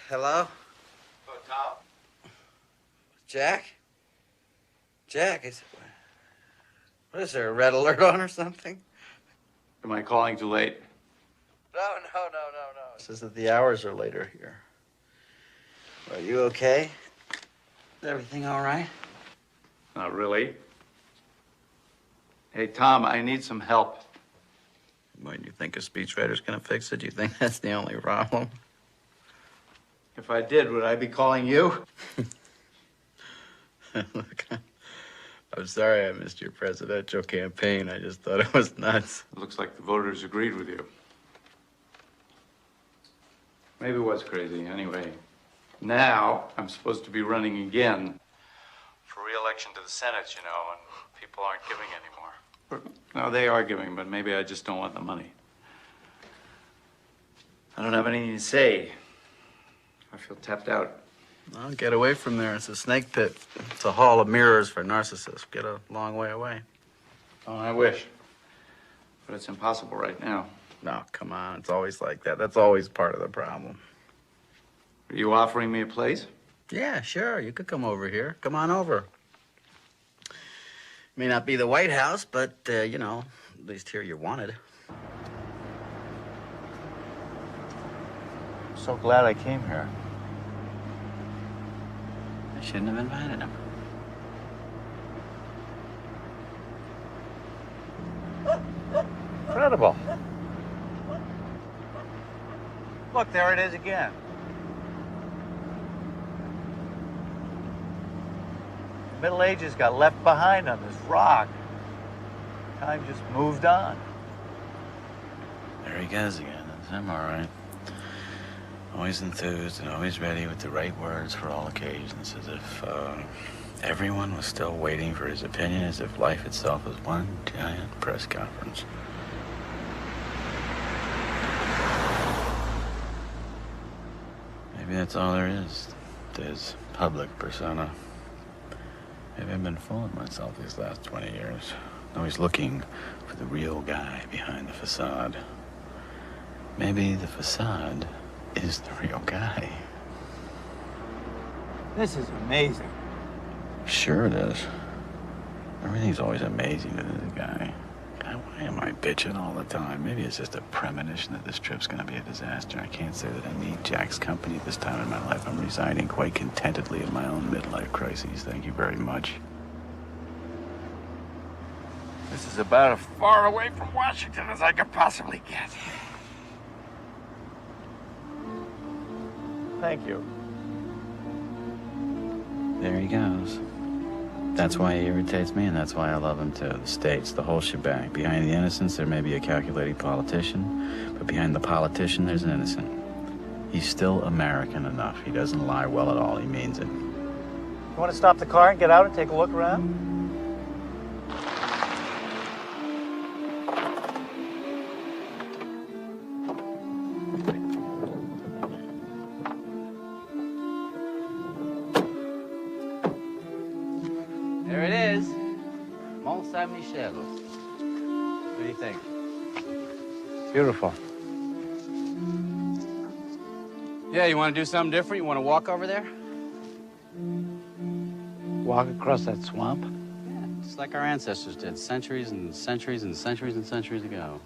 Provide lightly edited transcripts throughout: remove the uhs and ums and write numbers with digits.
Hello? Oh, Tom? Jack? Jack, what is there, a red alert on or something? Am I calling too late? No. It says that the hours are later here. Are you okay? Is everything all right? Not really. Hey, Tom, I need some help. When you think a speechwriter's gonna fix it, you think that's the only problem? If I did, would I be calling you? Look, I'm sorry I missed your presidential campaign. I just thought it was nuts. It looks like the voters agreed with you. Maybe it was crazy. Anyway, now I'm supposed to be running again for re-election to the Senate, you know, and people aren't giving anymore. No, they are giving, but maybe I just don't want the money. I don't have anything to say. I feel tapped out. Well, get away from there. It's a snake pit. It's a hall of mirrors for narcissists. Get a long way away. Oh, I wish. But it's impossible right now. No, come on. It's always like that. That's always part of the problem. Are you offering me a place? Yeah, sure. You could come over here. Come on over. May not be the White House, but, you know, at least here you're wanted. I'm so glad I came here. I shouldn't have invited him. Incredible. Look, there it is again. The Middle Ages got left behind on this rock. Time just moved on. There he goes again. That's him, all right. Always enthused and always ready with the right words for all occasions, as if everyone was still waiting for his opinion, as if life itself was one giant press conference. Maybe that's all there is to his public persona. Maybe I've been fooling myself these last 20 years. Always looking for the real guy behind the facade. Maybe the facade is the real guy. This is amazing. Sure it is. Everything's always amazing to this guy. God, why am I bitching all the time? Maybe it's just a premonition that this trip's gonna be a disaster. I can't say that I need Jack's company at this time in my life. I'm residing quite contentedly in my own midlife crises. Thank you very much. This is about as far away from Washington as I could possibly get. Thank you. There he goes. That's why he irritates me, and that's why I love him too. The states, the whole shebang. Behind the innocence, there may be a calculating politician, but behind the politician, there's an innocent. He's still American enough. He doesn't lie well at all. He means it. You want to stop the car and get out and take a look around? There it is. Mont Saint-Michel. What do you think? Beautiful. Yeah, you want to do something different? You want to walk over there? Walk across that swamp? Yeah, just like our ancestors did centuries and centuries and centuries and centuries ago.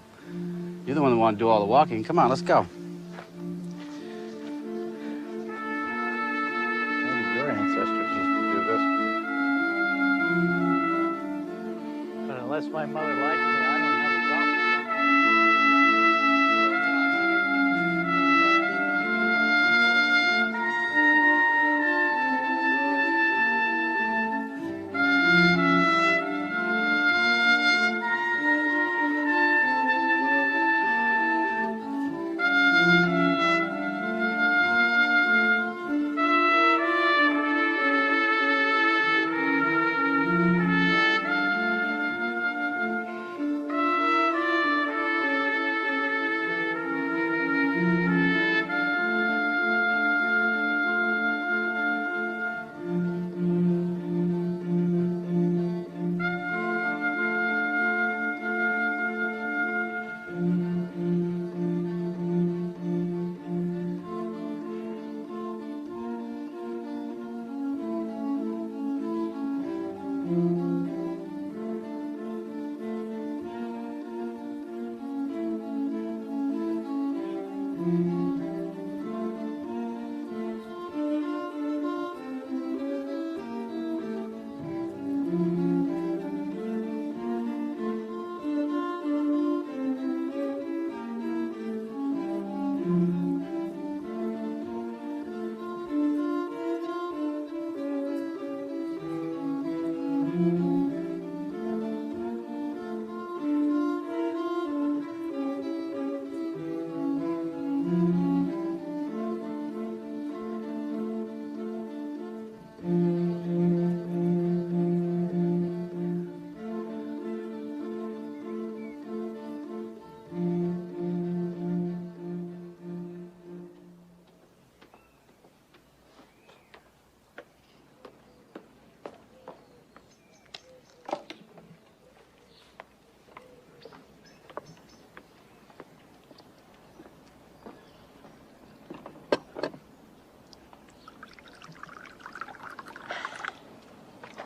You're the one that wanted to do all the walking. Come on, let's go. Maybe your ancestors used to do this. But unless my mother likes me, I don't have a problem.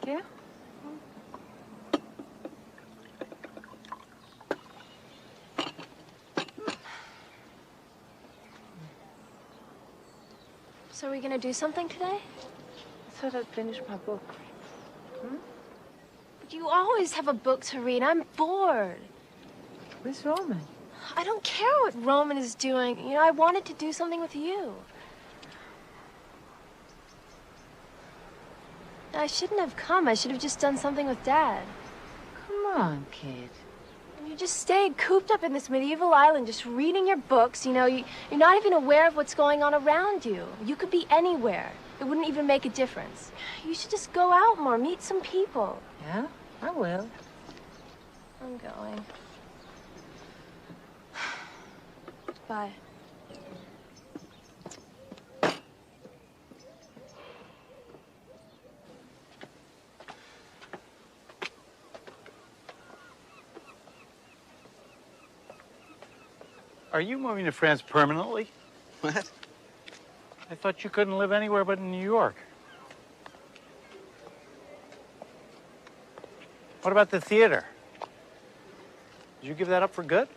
Yeah? So are we gonna do something today? I thought I'd finish my book. But you always have a book to read. I'm bored. Where's Roman? I don't care what Roman is doing. You know, I wanted to do something with you. I shouldn't have come. I should have just done something with Dad. Come on, kid. You just stayed cooped up in this medieval island, just reading your books. You know, you're not even aware of what's going on around you. You could be anywhere. It wouldn't even make a difference. You should just go out more, meet some people. Yeah, I will. I'm going. Bye. Are you moving to France permanently? What? I thought you couldn't live anywhere but in New York. What about the theater? Did you give that up for good?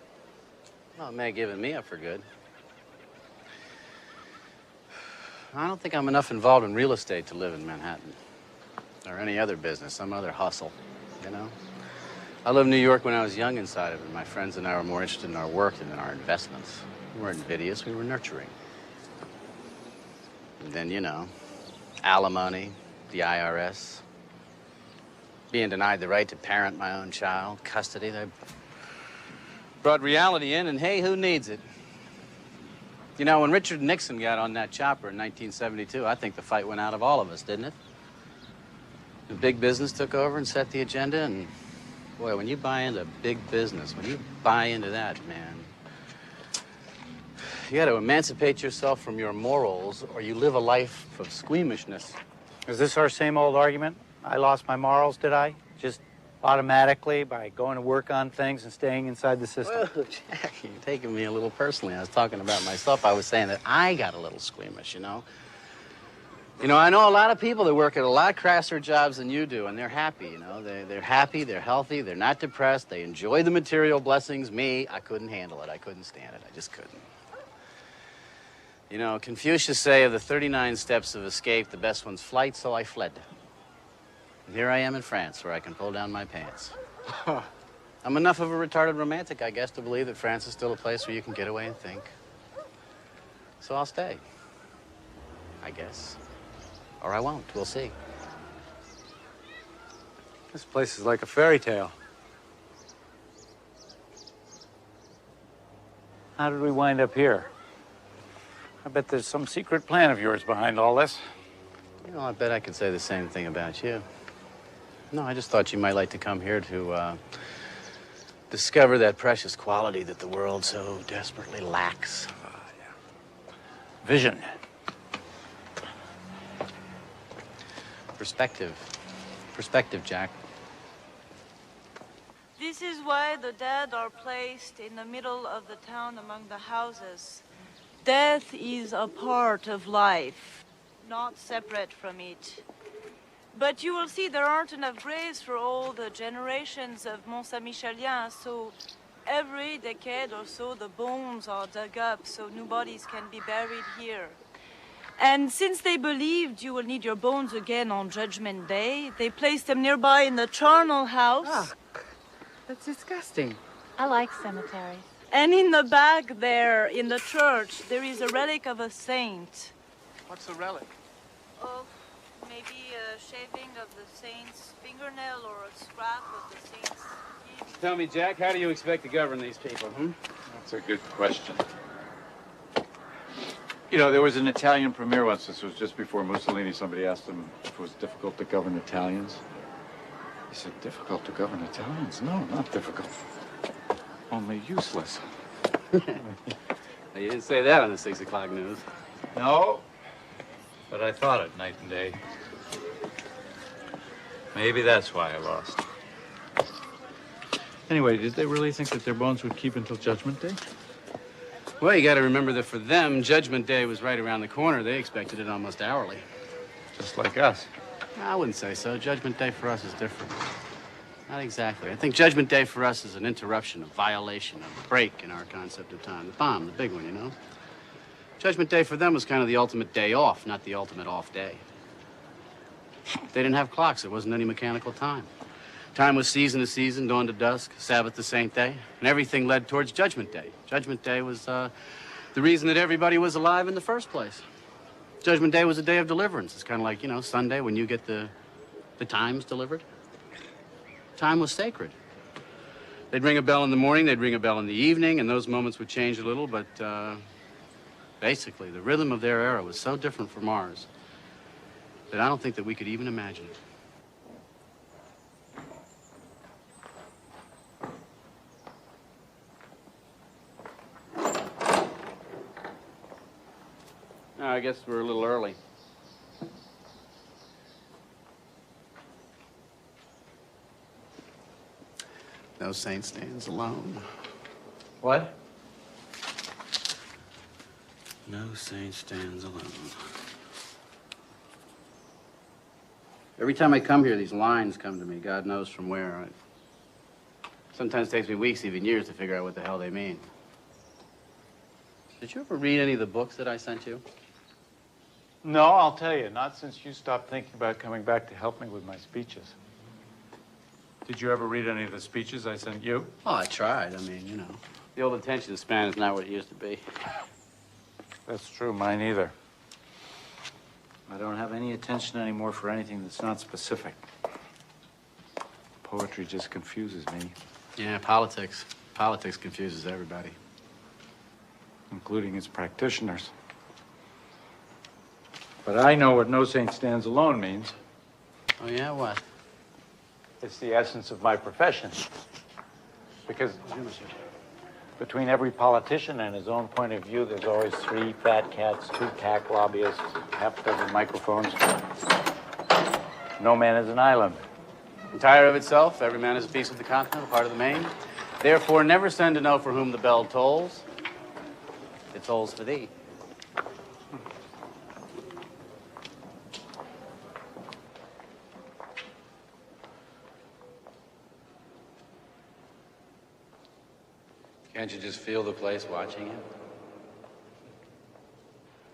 Well, it may have given me up for good. I don't think I'm enough involved in real estate to live in Manhattan. Or any other business, some other hustle, you know? I lived in New York when I was young inside of it. My friends and I were more interested in our work than in our investments. We weren't invidious, we were nurturing. And then, you know, alimony, the IRS, being denied the right to parent my own child, custody. They brought reality in, and hey, who needs it? You know, when Richard Nixon got on that chopper in 1972, I think the fight went out of all of us, didn't it? The big business took over and set the agenda, and boy, when you buy into big business, when you buy into that, man, you got to emancipate yourself from your morals, or you live a life of squeamishness. Is this our same old argument? I lost my morals, did I? Just automatically by going to work on things and staying inside the system? Well, Jack, you're taking me a little personally. I was talking about myself. I was saying that I got a little squeamish, you know? You know, I know a lot of people that work at a lot crasser jobs than you do, and they're happy, you know? They're happy, they're healthy, they're not depressed, they enjoy the material blessings. Me, I couldn't handle it. I couldn't stand it. I just couldn't. You know, Confucius say of the 39 steps of escape, the best one's flight, so I fled. And here I am in France, where I can pull down my pants. I'm enough of a retarded romantic, I guess, to believe that France is still a place where you can get away and think. So I'll stay. I guess. Or I won't. We'll see. This place is like a fairy tale. How did we wind up here? I bet there's some secret plan of yours behind all this. You know, I bet I could say the same thing about you. No, I just thought you might like to come here to discover that precious quality that the world so desperately lacks. Yeah. Vision. Perspective. Perspective, Jack. This is why the dead are placed in the middle of the town among the houses. Death is a part of life, not separate from it. But you will see there aren't enough graves for all the generations of Mont-Saint-Micheliens, so every decade or so the bones are dug up so new bodies can be buried here. And since they believed you will need your bones again on Judgment Day, they placed them nearby in the charnel house. Ugh, that's disgusting. I like cemeteries. And in the back there, in the church, there is a relic of a saint. What's the relic? Oh, maybe a shaving of the saint's fingernail or a scrap of the saint's teeth. Tell me, Jack, how do you expect to govern these people, That's a good question. You know, there was an Italian premier once, this was just before Mussolini, somebody asked him if it was difficult to govern Italians. He said, difficult to govern Italians? No, not difficult. Only useless. You didn't say that on the 6 o'clock news. No, but I thought it night and day. Maybe that's why I lost. Anyway, did they really think that their bones would keep until Judgment Day? Well, you got to remember that for them, Judgment Day was right around the corner. They expected it almost hourly. Just like us. I wouldn't say so. Judgment Day for us is different. Not exactly. I think Judgment Day for us is an interruption, a violation, a break in our concept of time. The bomb, the big one, you know? Judgment Day for them was kind of the ultimate day off, not the ultimate off day. They didn't have clocks. There wasn't any mechanical time. Time was season to season, dawn to dusk, Sabbath to Saint Day, and everything led towards Judgment Day. Judgment Day was the reason that everybody was alive in the first place. Judgment Day was a day of deliverance. It's kind of like, you know, Sunday when you get the Times delivered. Time was sacred. They'd ring a bell in the morning, they'd ring a bell in the evening, and those moments would change a little, but basically, the rhythm of their era was so different from ours that I don't think that we could even imagine it. I guess we're a little early. No saint stands alone. What? No saint stands alone. Every time I come here, these lines come to me, God knows from where. Sometimes it takes me weeks, even years, to figure out what the hell they mean. Did you ever read any of the books that I sent you? No, I'll tell you, not since you stopped thinking about coming back to help me with my speeches. Did you ever read any of the speeches I sent you? Oh, I tried. I mean, you know. The old attention span is not what it used to be. That's true, mine either. I don't have any attention anymore for anything that's not specific. Poetry just confuses me. Yeah, politics. Politics confuses everybody. Including its practitioners. But I know what no saint stands alone means. Oh, yeah? What? It's the essence of my profession. Because between every politician and his own point of view, there's always 3 fat cats, 2 PAC lobbyists, half a dozen microphones. No man is an island. Entire of itself, every man is a piece of the continent, a part of the main. Therefore, never send to know for whom the bell tolls. It tolls for thee. Can't you just feel the place watching you?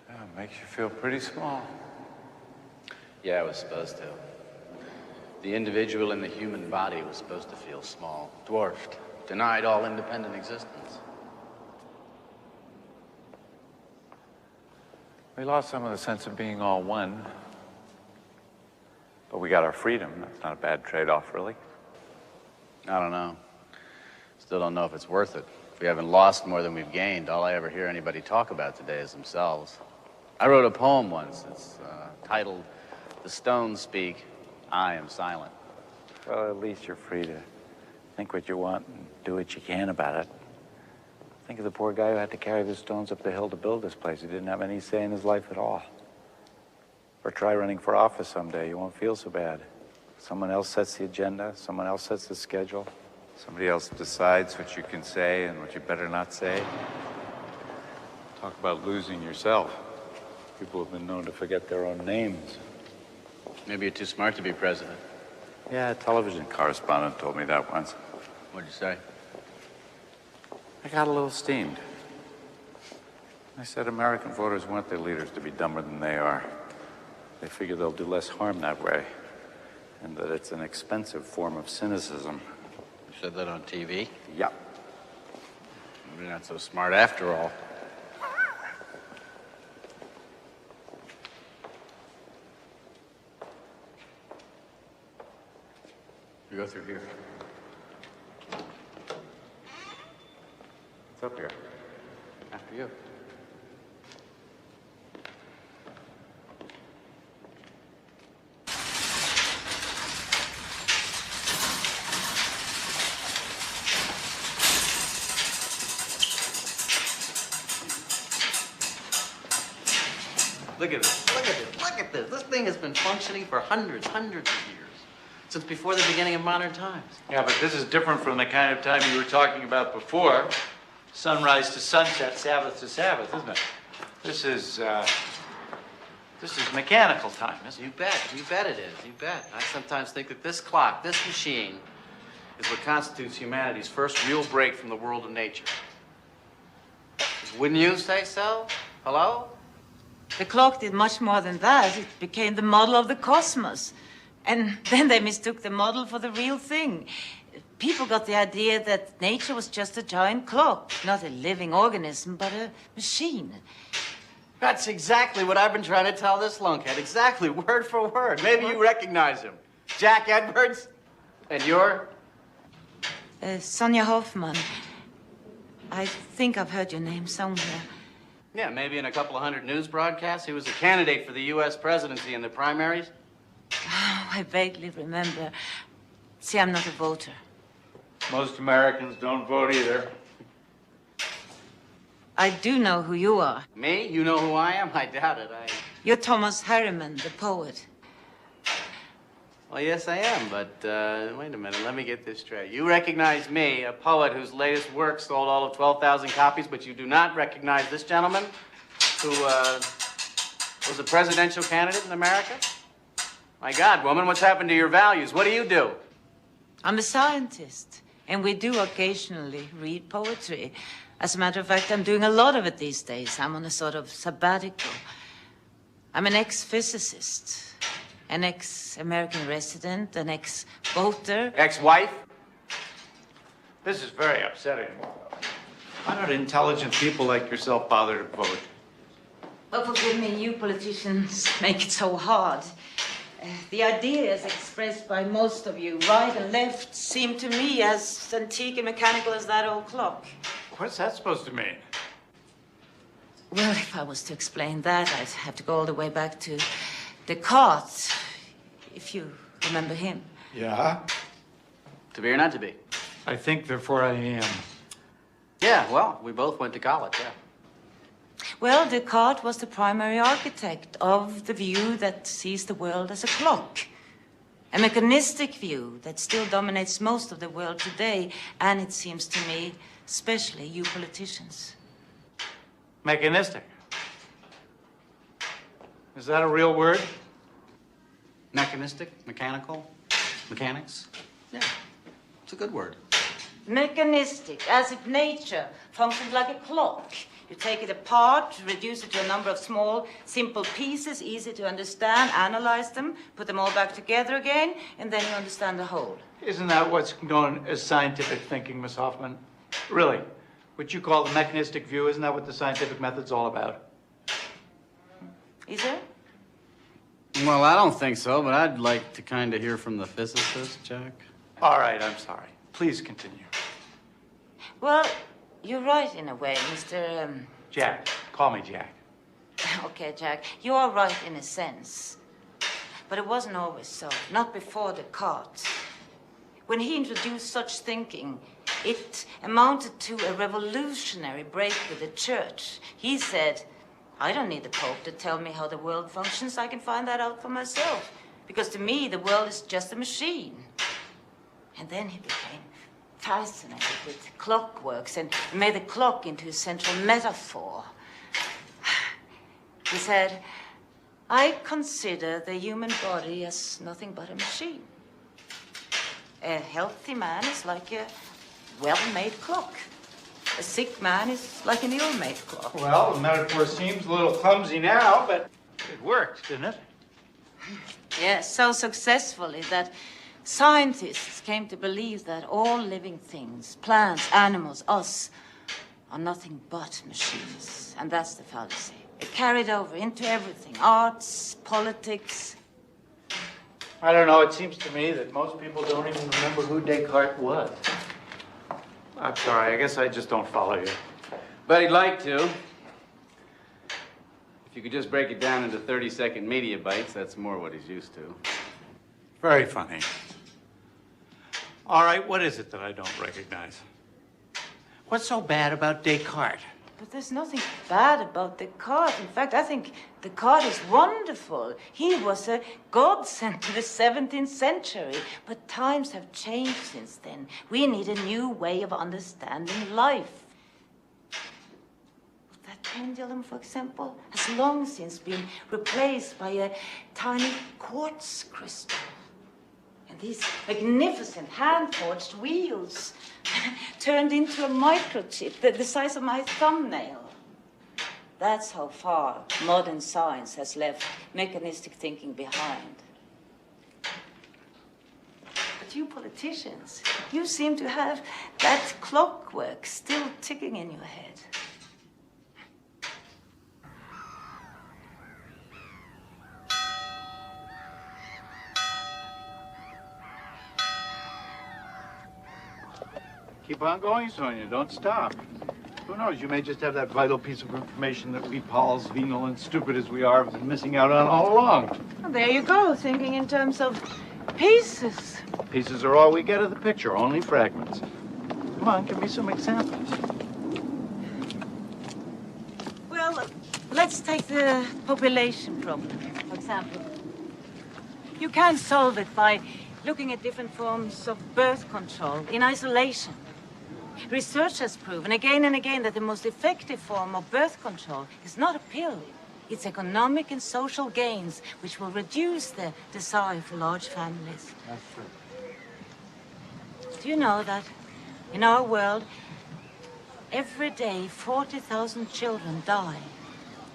Yeah, it makes you feel pretty small. Yeah, it was supposed to. The individual in the human body was supposed to feel small, dwarfed, denied all independent existence. We lost some of the sense of being all one. But we got our freedom. That's not a bad trade-off, really. I don't know. Still don't know if it's worth it. If we haven't lost more than we've gained, all I ever hear anybody talk about today is themselves. I wrote a poem once. It's titled, "The Stones Speak, I Am Silent." Well, at least you're free to think what you want and do what you can about it. Think of the poor guy who had to carry the stones up the hill to build this place. He didn't have any say in his life at all. Or try running for office someday. You won't feel so bad. Someone else sets the agenda. Someone else sets the schedule. Somebody else decides what you can say and what you better not say. Talk about losing yourself. People have been known to forget their own names. Maybe you're too smart to be president. Yeah, a television correspondent told me that once. What'd you say? I got a little steamed. I said American voters want their leaders to be dumber than they are. They figure they'll do less harm that way, and that it's an expensive form of cynicism. You said that on TV? Yeah. You're not so smart after all. You go through here. It's up here. After you. Look at this, look at this, look at this. This thing has been functioning for hundreds of years. Since before the beginning of modern times. Yeah, but this is different from the kind of time you were talking about before. Sunrise to sunset, Sabbath to Sabbath, isn't it? This is This is mechanical time, isn't it? You bet it is, you bet. I sometimes think that this clock, this machine, is what constitutes humanity's first real break from the world of nature. Wouldn't you say so? Hello? The clock did much more than that. It became the model of the cosmos. And then they mistook the model for the real thing. People got the idea that nature was just a giant clock, not a living organism, but a machine. That's exactly what I've been trying to tell this lunkhead. Exactly, word for word. Maybe you recognize him. Jack Edwards? And you're? Sonia Hoffman. I think I've heard your name somewhere. Yeah, maybe in a couple of hundred news broadcasts. He was a candidate for the U.S. presidency in the primaries. Oh, I vaguely remember. See, I'm not a voter. Most Americans don't vote either. I do know who you are. Me? You know who I am? I doubt it. You're Thomas Harriman, the poet. Well, yes, I am, but wait a minute. Let me get this straight. You recognize me, a poet whose latest work sold all of 12,000 copies, but you do not recognize this gentleman who was a presidential candidate in America? My God, woman, what's happened to your values? What do? I'm a scientist, and we do occasionally read poetry. As a matter of fact, I'm doing a lot of it these days. I'm on a sort of sabbatical. I'm an ex-physicist, an ex-American resident, an ex-voter. Ex-wife? This is very upsetting. Why don't intelligent people like yourself bother to vote? Well, forgive me, you politicians make it so hard. The ideas expressed by most of you, right and left, seem to me as antique and mechanical as that old clock. What's that supposed to mean? Well, if I was to explain that, I'd have to go all the way back to Descartes, if you remember him. Yeah? To be or not to be? I think, therefore I am. Yeah, well, we both went to college, yeah. Well, Descartes was the primary architect of the view that sees the world as a clock. A mechanistic view that still dominates most of the world today, and it seems to me, especially you politicians. Mechanistic. Is that a real word? Mechanistic, mechanical, mechanics? Yeah, it's a good word. Mechanistic, as if nature functioned like a clock. You take it apart, reduce it to a number of small, simple pieces, easy to understand, analyze them, put them all back together again, and then you understand the whole. Isn't that what's known as scientific thinking, Miss Hoffman? Really? What you call the mechanistic view, isn't that what the scientific method's all about? Is it? Well, I don't think so, but I'd like to kind of hear from the physicist, Jack. All right, I'm sorry. Please continue. Well, you're right in a way, Mr. Jack. Call me Jack. Okay, Jack, you are right in a sense. But it wasn't always so, not before Descartes. When he introduced such thinking, it amounted to a revolutionary break with the church. He said, I don't need the Pope to tell me how the world functions. I can find that out for myself. Because to me, the world is just a machine. And then he became fascinated with clockworks and made the clock into a central metaphor. He said, I consider the human body as nothing but a machine. A healthy man is like a well-made clock. A sick man is like an ill-made clock. Well, the metaphor seems a little clumsy now, but it worked, didn't it? Yes, so successfully that scientists came to believe that all living things, plants, animals, us, are nothing but machines. And that's the fallacy. It carried over into everything, arts, politics. I don't know. It seems to me that most people don't even remember who Descartes was. I'm sorry. I guess I just don't follow you. But he'd like to. If you could just break it down into 30-second media bites, that's more what he's used to. Very funny. All right, what is it that I don't recognize? What's so bad about Descartes? But there's nothing bad about Descartes. In fact, I think Descartes is wonderful. He was a godsend to the 17th century. But times have changed since then. We need a new way of understanding life. That pendulum, for example, has long since been replaced by a tiny quartz crystal. And these magnificent hand-forged wheels turned into a microchip the size of my thumbnail. That's how far modern science has left mechanistic thinking behind. But you politicians, you seem to have that clockwork still ticking in your head. Keep on going, Sonia. Don't stop. Who knows? You may just have that vital piece of information that we Pauls, venal and stupid as we are, have been missing out on all along. Well, there you go, thinking in terms of pieces. Pieces are all we get of the picture, only fragments. Come on, give me some examples. Well, let's take the population problem, for example. You can't solve it by looking at different forms of birth control in isolation. Research has proven again and again that the most effective form of birth control is not a pill. It's economic and social gains, which will reduce the desire for large families. That's true. Do you know that in our world, every day 40,000 children die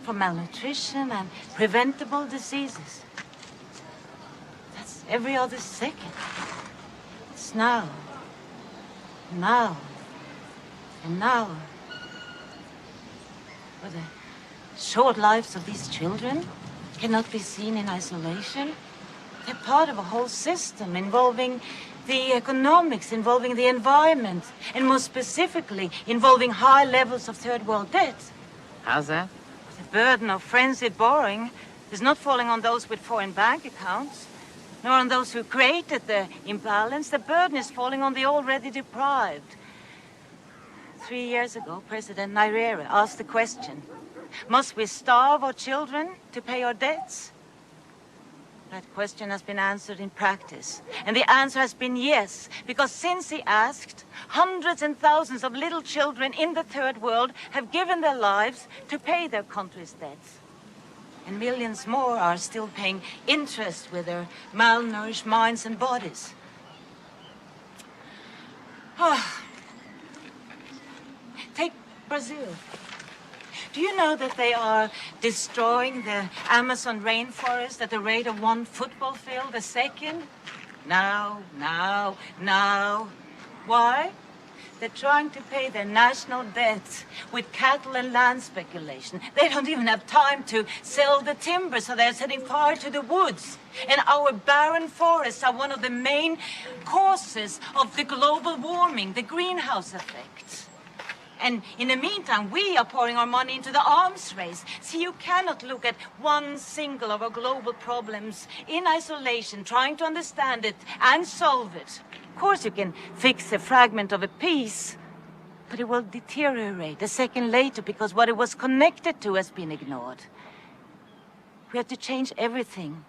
from malnutrition and preventable diseases? That's every other second. It's now, and now. But the short lives of these children cannot be seen in isolation. They're part of a whole system involving the economics, involving the environment, and more specifically, involving high levels of third world debt. How's that? The burden of frenzied borrowing is not falling on those with foreign bank accounts, nor on those who created the imbalance. The burden is falling on the already deprived. 3 years ago, President Nyerere asked the question, must we starve our children to pay our debts? That question has been answered in practice. And the answer has been yes, because since he asked, hundreds and thousands of little children in the third world have given their lives to pay their country's debts. And millions more are still paying interest with their malnourished minds and bodies. Take Brazil. Do you know that they are destroying the Amazon rainforest at the rate of 1 football field a second? Now. Why? They're trying to pay their national debts with cattle and land speculation. They don't even have time to sell the timber, so they're setting fire to the woods. And our barren forests are one of the main causes of the global warming, the greenhouse effect. And in the meantime, we are pouring our money into the arms race. See, you cannot look at one single of our global problems in isolation, trying to understand it and solve it. Of course, you can fix a fragment of a piece, but it will deteriorate a second later because what it was connected to has been ignored. We have to change everything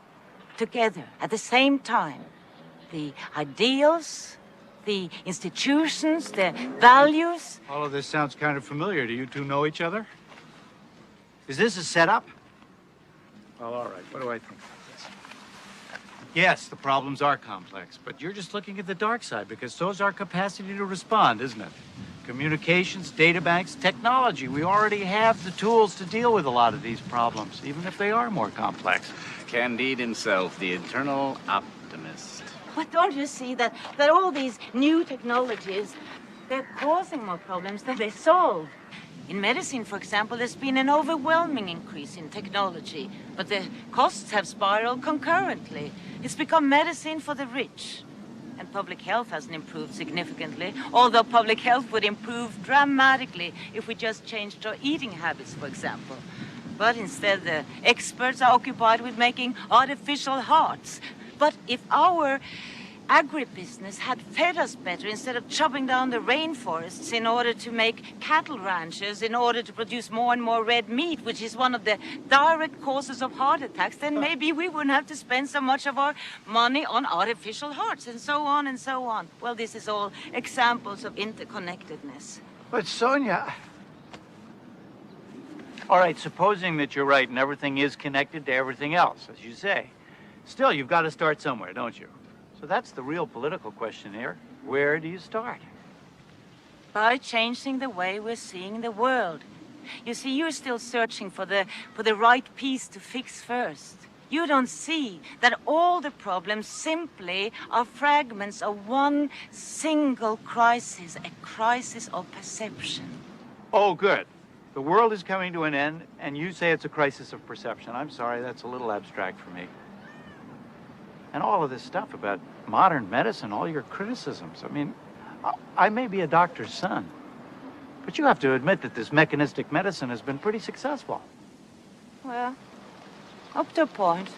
together at the same time. The ideals, the institutions, the values. All of this sounds kind of familiar. Do you two know each other? Is this a setup? Well, all right. What do I think of this? Yes, the problems are complex, but you're just looking at the dark side because so's our capacity to respond, isn't it? Communications, data banks, technology. We already have the tools to deal with a lot of these problems, even if they are more complex. Candide himself, the eternal optimist. But don't you see that all these new technologies, they're causing more problems than they solve? In medicine, for example, there's been an overwhelming increase in technology, but the costs have spiraled concurrently. It's become medicine for the rich. And public health hasn't improved significantly, although public health would improve dramatically if we just changed our eating habits, for example. But instead, the experts are occupied with making artificial hearts. But if our agribusiness had fed us better instead of chopping down the rainforests in order to make cattle ranches, in order to produce more and more red meat, which is one of the direct causes of heart attacks, then maybe we wouldn't have to spend so much of our money on artificial hearts, and so on and so on. Well, this is all examples of interconnectedness. But Sonia, All right, supposing that you're right and everything is connected to everything else, as you say. Still, you've got to start somewhere, don't you? So that's the real political question here. Where do you start? By changing the way we're seeing the world. You see, you're still searching for the right piece to fix first. You don't see that all the problems simply are fragments of one single crisis, a crisis of perception. Oh, good. The world is coming to an end, and you say it's a crisis of perception. I'm sorry, that's a little abstract for me. And all of this stuff about modern medicine, all your criticisms. I mean, I may be a doctor's son, but you have to admit that this mechanistic medicine has been pretty successful. Well, up to a point.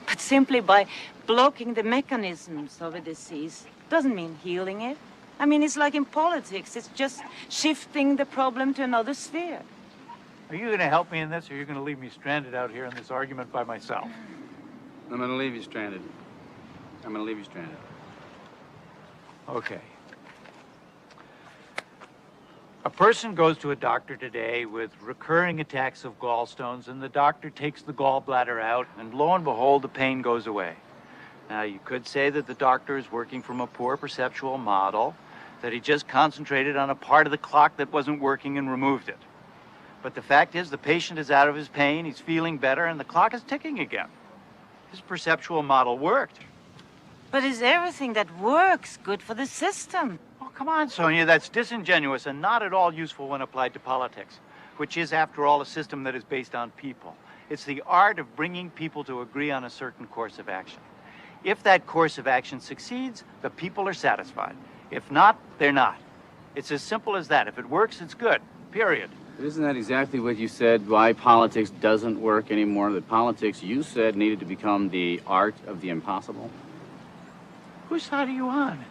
But simply by blocking the mechanisms of a disease doesn't mean healing it. I mean, it's like in politics. It's just shifting the problem to another sphere. Are you going to help me in this, or are you going to leave me stranded out here in this argument by myself? I'm going to leave you stranded. I'm going to leave you stranded. Okay. A person goes to a doctor today with recurring attacks of gallstones, and the doctor takes the gallbladder out, and lo and behold, the pain goes away. Now, you could say that the doctor is working from a poor perceptual model, that he just concentrated on a part of the clock that wasn't working and removed it. But the fact is, the patient is out of his pain, he's feeling better, and the clock is ticking again. His perceptual model worked. But is everything that works good for the system? Oh, come on, Sonia, that's disingenuous and not at all useful when applied to politics, which is, after all, a system that is based on people. It's the art of bringing people to agree on a certain course of action. If that course of action succeeds, the people are satisfied. If not, they're not. It's as simple as that. If it works, it's good, period. But isn't that exactly what you said, why politics doesn't work anymore? That politics, you said, needed to become the art of the impossible? Whose side are you on?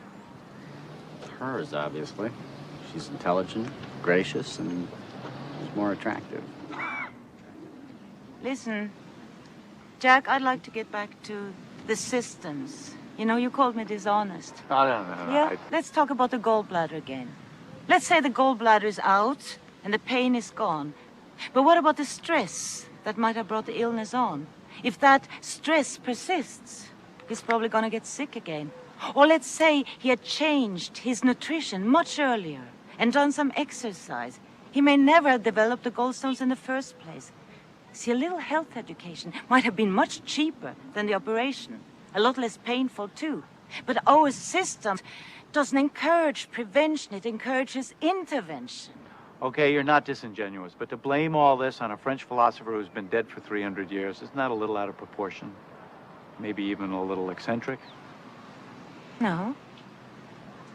Hers, obviously. She's intelligent, gracious, and she's more attractive. Listen, Jack, I'd like to get back to the systems. You know, you called me dishonest. No. Yeah, let's talk about the gallbladder again. Let's say the gallbladder is out and the pain is gone. But what about the stress that might have brought the illness on? If that stress persists, he's probably gonna get sick again. Or let's say he had changed his nutrition much earlier and done some exercise. He may never have developed the gallstones in the first place. See, a little health education might have been much cheaper than the operation. A lot less painful, too. But our system doesn't encourage prevention, it encourages intervention. Okay, you're not disingenuous, but to blame all this on a French philosopher who's been dead for 300 years, isn't that a little out of proportion? Maybe even a little eccentric? No.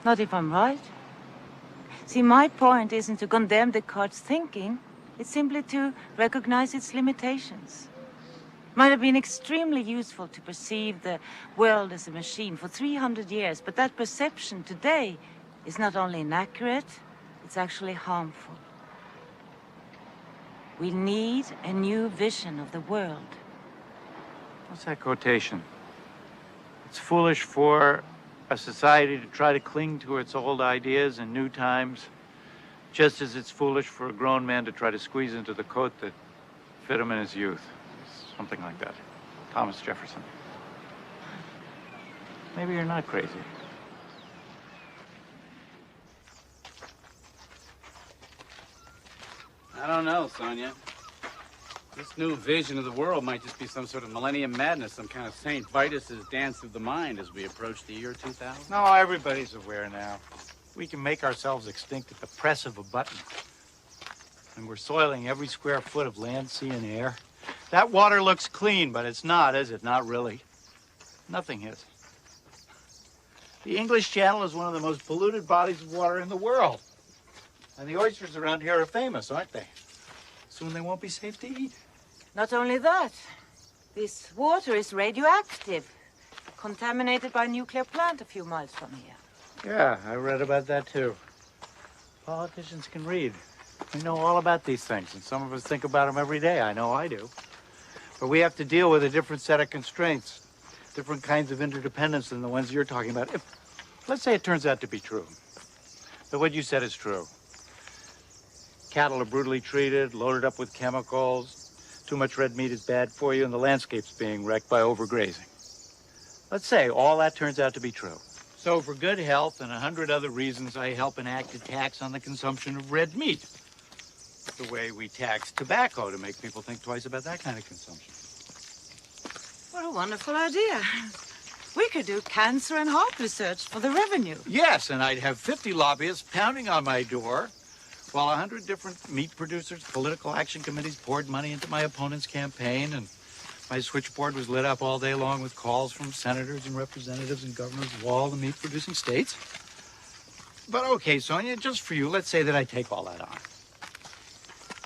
Not if I'm right. See, my point isn't to condemn Descartes' thinking. It's simply to recognize its limitations. Might have been extremely useful to perceive the world as a machine for 300 years, but that perception today is not only inaccurate, it's actually harmful. We need a new vision of the world. What's that quotation? It's foolish for a society to try to cling to its old ideas in new times, just as it's foolish for a grown man to try to squeeze into the coat that fit him in his youth. Something like that. Thomas Jefferson. Maybe you're not crazy. I don't know, Sonia. This new vision of the world might just be some sort of millennium madness, some kind of St. Vitus's dance of the mind as we approach the year 2000. No, everybody's aware now. We can make ourselves extinct at the press of a button. And we're soiling every square foot of land, sea, and air. That water looks clean, but it's not, is it? Not really. Nothing is. The English Channel is one of the most polluted bodies of water in the world. And the oysters around here are famous, aren't they? Soon they won't be safe to eat. Not only that, this water is radioactive, contaminated by a nuclear plant a few miles from here. Yeah, I read about that too. Politicians can read. We know all about these things, and some of us think about them every day. I know I do. But we have to deal with a different set of constraints, different kinds of interdependence than the ones you're talking about. Let's say it turns out to be true, that what you said is true. Cattle are brutally treated, loaded up with chemicals. Too much red meat is bad for you, and the landscape's being wrecked by overgrazing. Let's say all that turns out to be true. So for good health and 100 other reasons, I help enact a tax on the consumption of red meat. The way we tax tobacco to make people think twice about that kind of consumption. What a wonderful idea. We could do cancer and heart research for the revenue. Yes, and I'd have 50 lobbyists pounding on my door while 100 different meat producers, political action committees poured money into my opponent's campaign, and my switchboard was lit up all day long with calls from senators and representatives and governors of all the meat-producing states. But okay, Sonia, just for you, let's say that I take all that on.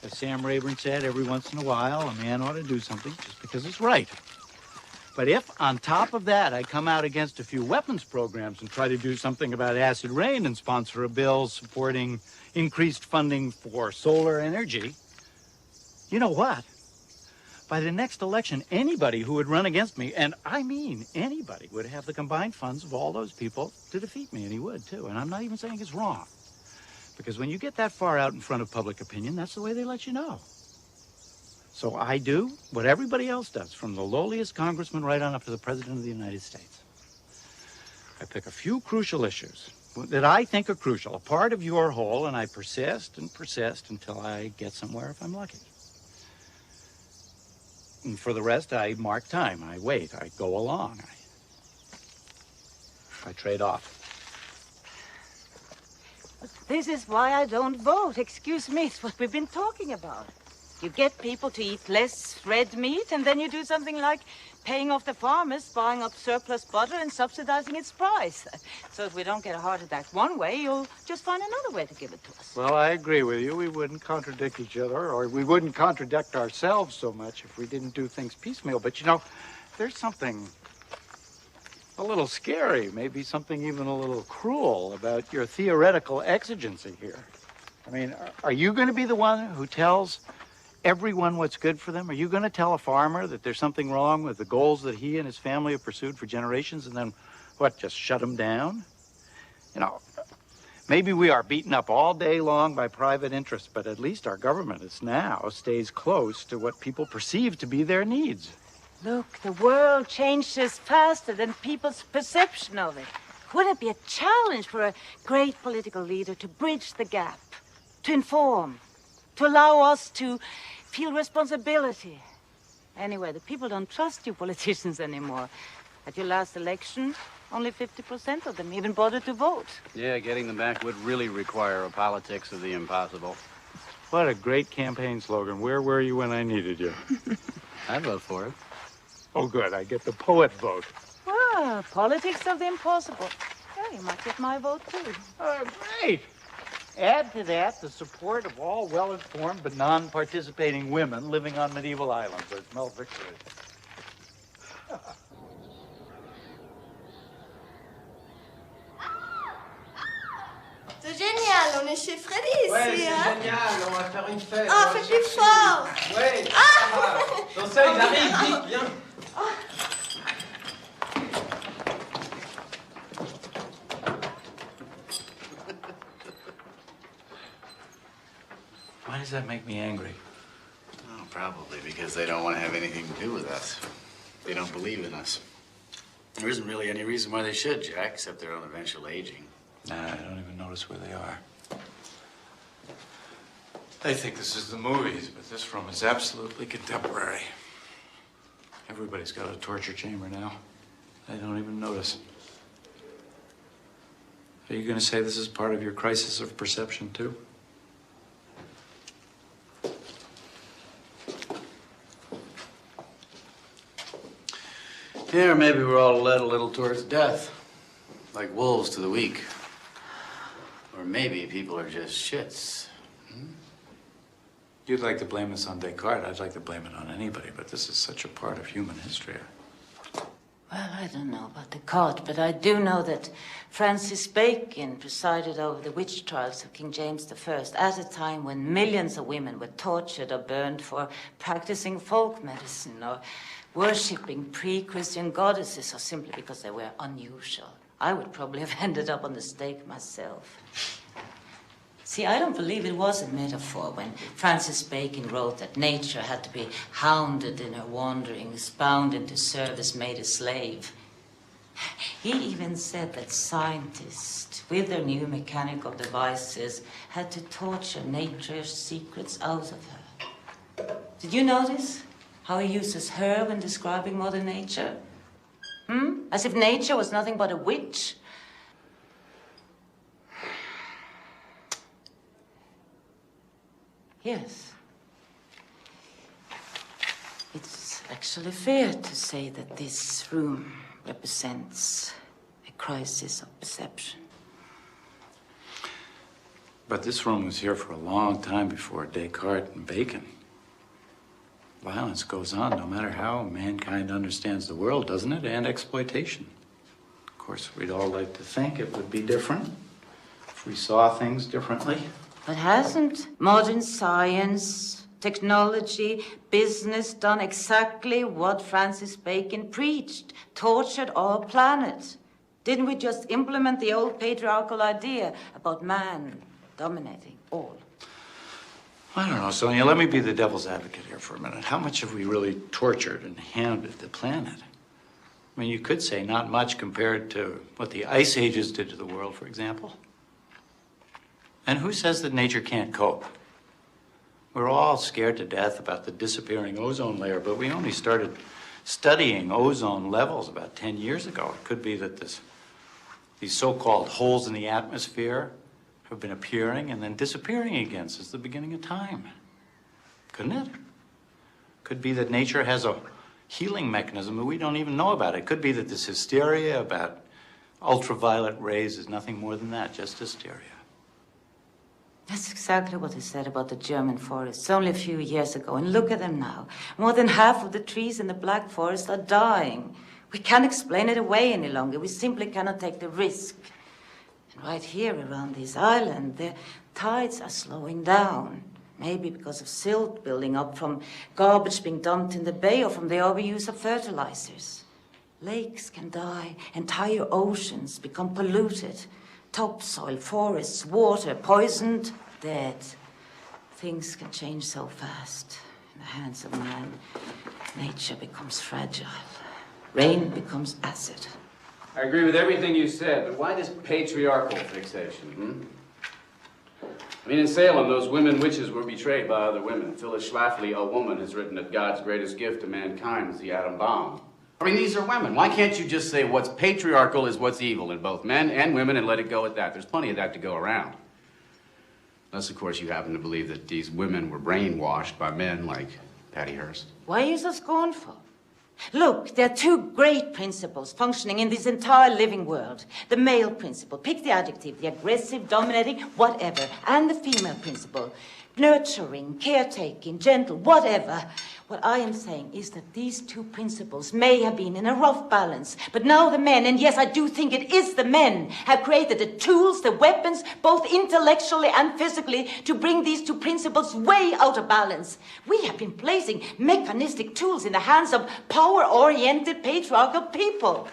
As Sam Rayburn said, every once in a while, a man ought to do something just because it's right. But if, on top of that, I come out against a few weapons programs and try to do something about acid rain and sponsor a bill supporting increased funding for solar energy, you know what? By the next election, anybody who would run against me, and I mean anybody, would have the combined funds of all those people to defeat me, and he would, too. And I'm not even saying it's wrong. Because when you get that far out in front of public opinion, that's the way they let you know. So I do what everybody else does, from the lowliest congressman right on up to the President of the United States. I pick a few crucial issues that I think are crucial, a part of your whole, and I persist and persist until I get somewhere if I'm lucky. And for the rest, I mark time. I wait. I go along. I trade off. This is why I don't vote. Excuse me, it's what we've been talking about. You get people to eat less red meat, and then you do something like paying off the farmers, buying up surplus butter and subsidizing its price. So if we don't get a heart attack one way, you'll just find another way to give it to us. Well, I agree with you. We wouldn't contradict each other, or we wouldn't contradict ourselves so much if we didn't do things piecemeal. But, you know, there's something a little scary, maybe something even a little cruel about your theoretical exigency here. I mean, are you going to be the one who tells everyone what's good for them? Are you going to tell a farmer that there's something wrong with the goals that he and his family have pursued for generations, and then, what, just shut them down? You know, maybe we are beaten up all day long by private interests, but at least our government is now stays close to what people perceive to be their needs. Look, the world changes faster than people's perception of it. Wouldn't it be a challenge for a great political leader to bridge the gap, to inform, to allow us to feel responsibility? Anyway, the people don't trust you politicians anymore. At your last election, only 50% of them even bothered to vote. Yeah, getting them back would really require a politics of the impossible. What a great campaign slogan. Where were you when I needed you? I'd vote for it. Oh, good. I get the poet vote. Ah, politics of the impossible. Yeah, you might get my vote, too. Great. Add to that the support of all well-informed but non-participating women living on medieval islands, as Mel Victor is. C'est génial, on est chez Freddy ici, Ouais, c'est hein? génial, on va faire une fête. Ah, fais plus fort! Ouais, Ah! dans ça, il arrive, vite, viens. Why does that make me angry? Oh, probably because they don't want to have anything to do with us. They don't believe in us. There isn't really any reason why they should, Jack, except their own eventual aging. Nah, I don't even notice where they are. They think this is the movies, but this room is absolutely contemporary. Everybody's got a torture chamber now. They don't even notice. Are you going to say this is part of your crisis of perception, too? Yeah, or maybe we're all led a little towards death, like wolves to the weak. Or maybe people are just shits. You'd like to blame this on Descartes. I'd like to blame it on anybody, but this is such a part of human history. Well, I don't know about Descartes, but I do know that Francis Bacon presided over the witch trials of King James I at a time when millions of women were tortured or burned for practicing folk medicine or worshipping pre-Christian goddesses, or simply because they were unusual. I would probably have ended up on the stake myself. See, I don't believe it was a metaphor when Francis Bacon wrote that nature had to be hounded in her wanderings, bound into service, made a slave. He even said that scientists, with their new mechanical devices, had to torture nature's secrets out of her. Did you notice how he uses her when describing Mother Nature? As if nature was nothing but a witch. Yes. It's actually fair to say that this room represents a crisis of perception. But this room was here for a long time before Descartes and Bacon. Violence goes on no matter how mankind understands the world, doesn't it? And exploitation. Of course, we'd all like to think it would be different if we saw things differently. But hasn't modern science, technology, business done exactly what Francis Bacon preached? Tortured our planet. Didn't we just implement the old patriarchal idea about man dominating all? I don't know, Sonia. Let me be the devil's advocate here for a minute. How much have we really tortured and hounded the planet? I mean, you could say not much compared to what the ice ages did to the world, for example. And who says that nature can't cope? We're all scared to death about the disappearing ozone layer, but we only started studying ozone levels about 10 years ago. It could be that these so-called holes in the atmosphere have been appearing and then disappearing again since the beginning of time. Couldn't it? Could be that nature has a healing mechanism that we don't even know about. It could be that this hysteria about ultraviolet rays is nothing more than that, just hysteria. That's exactly what he said about the German forests only a few years ago. And look at them now. More than half of the trees in the Black Forest are dying. We can't explain it away any longer. We simply cannot take the risk. And right here around this island, the tides are slowing down. Maybe because of silt building up from garbage being dumped in the bay or from the overuse of fertilizers. Lakes can die, entire oceans become polluted. Topsoil, forests, water, poisoned, dead. Things can change so fast. In the hands of man, nature becomes fragile. Rain becomes acid. I agree with everything you said, but why this patriarchal fixation, I mean, in Salem, those women witches were betrayed by other women. Phyllis Schlafly, a woman, has written that God's greatest gift to mankind is the atom bomb. I mean, these are women. Why can't you just say what's patriarchal is what's evil in both men and women and let it go at that? There's plenty of that to go around. Unless, of course, you happen to believe that these women were brainwashed by men like Patty Hearst. Why are you so scornful? Look, there are two great principles functioning in this entire living world. The male principle, pick the adjective, the aggressive, dominating, whatever, and the female principle, nurturing, caretaking, gentle, whatever. What I am saying is that these two principles may have been in a rough balance, but now the men, and yes, I do think it is the men, have created the tools, the weapons, both intellectually and physically, to bring these two principles way out of balance. We have been placing mechanistic tools in the hands of power-oriented patriarchal people.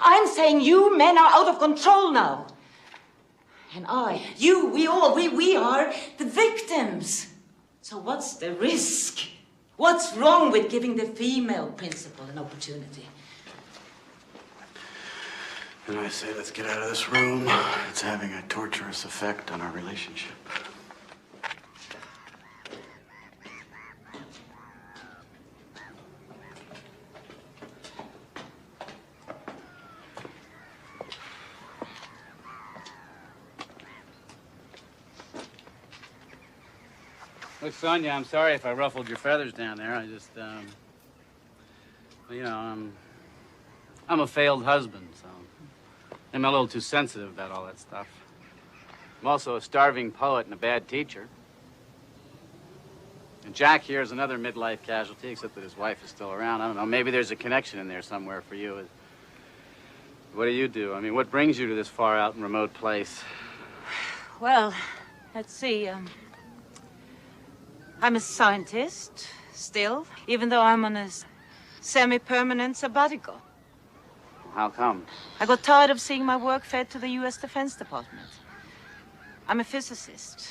I'm saying you men are out of control now. And I, you, we all, we are the victims. So what's the risk? What's wrong with giving the female principle an opportunity? And I say, let's get out of this room. It's having a torturous effect on our relationship. Look, Sonia, I'm sorry if I ruffled your feathers down there. I just, you know, I'm a failed husband, so I'm a little too sensitive about all that stuff. I'm also a starving poet and a bad teacher. And Jack here is another midlife casualty, except that his wife is still around. I don't know, maybe there's a connection in there somewhere for you. What do? I mean, what brings you to this far out and remote place? Well, let's see, I'm a scientist, still, even though I'm on a semi-permanent sabbatical. How come? I got tired of seeing my work fed to the U.S. Defense Department. I'm a physicist.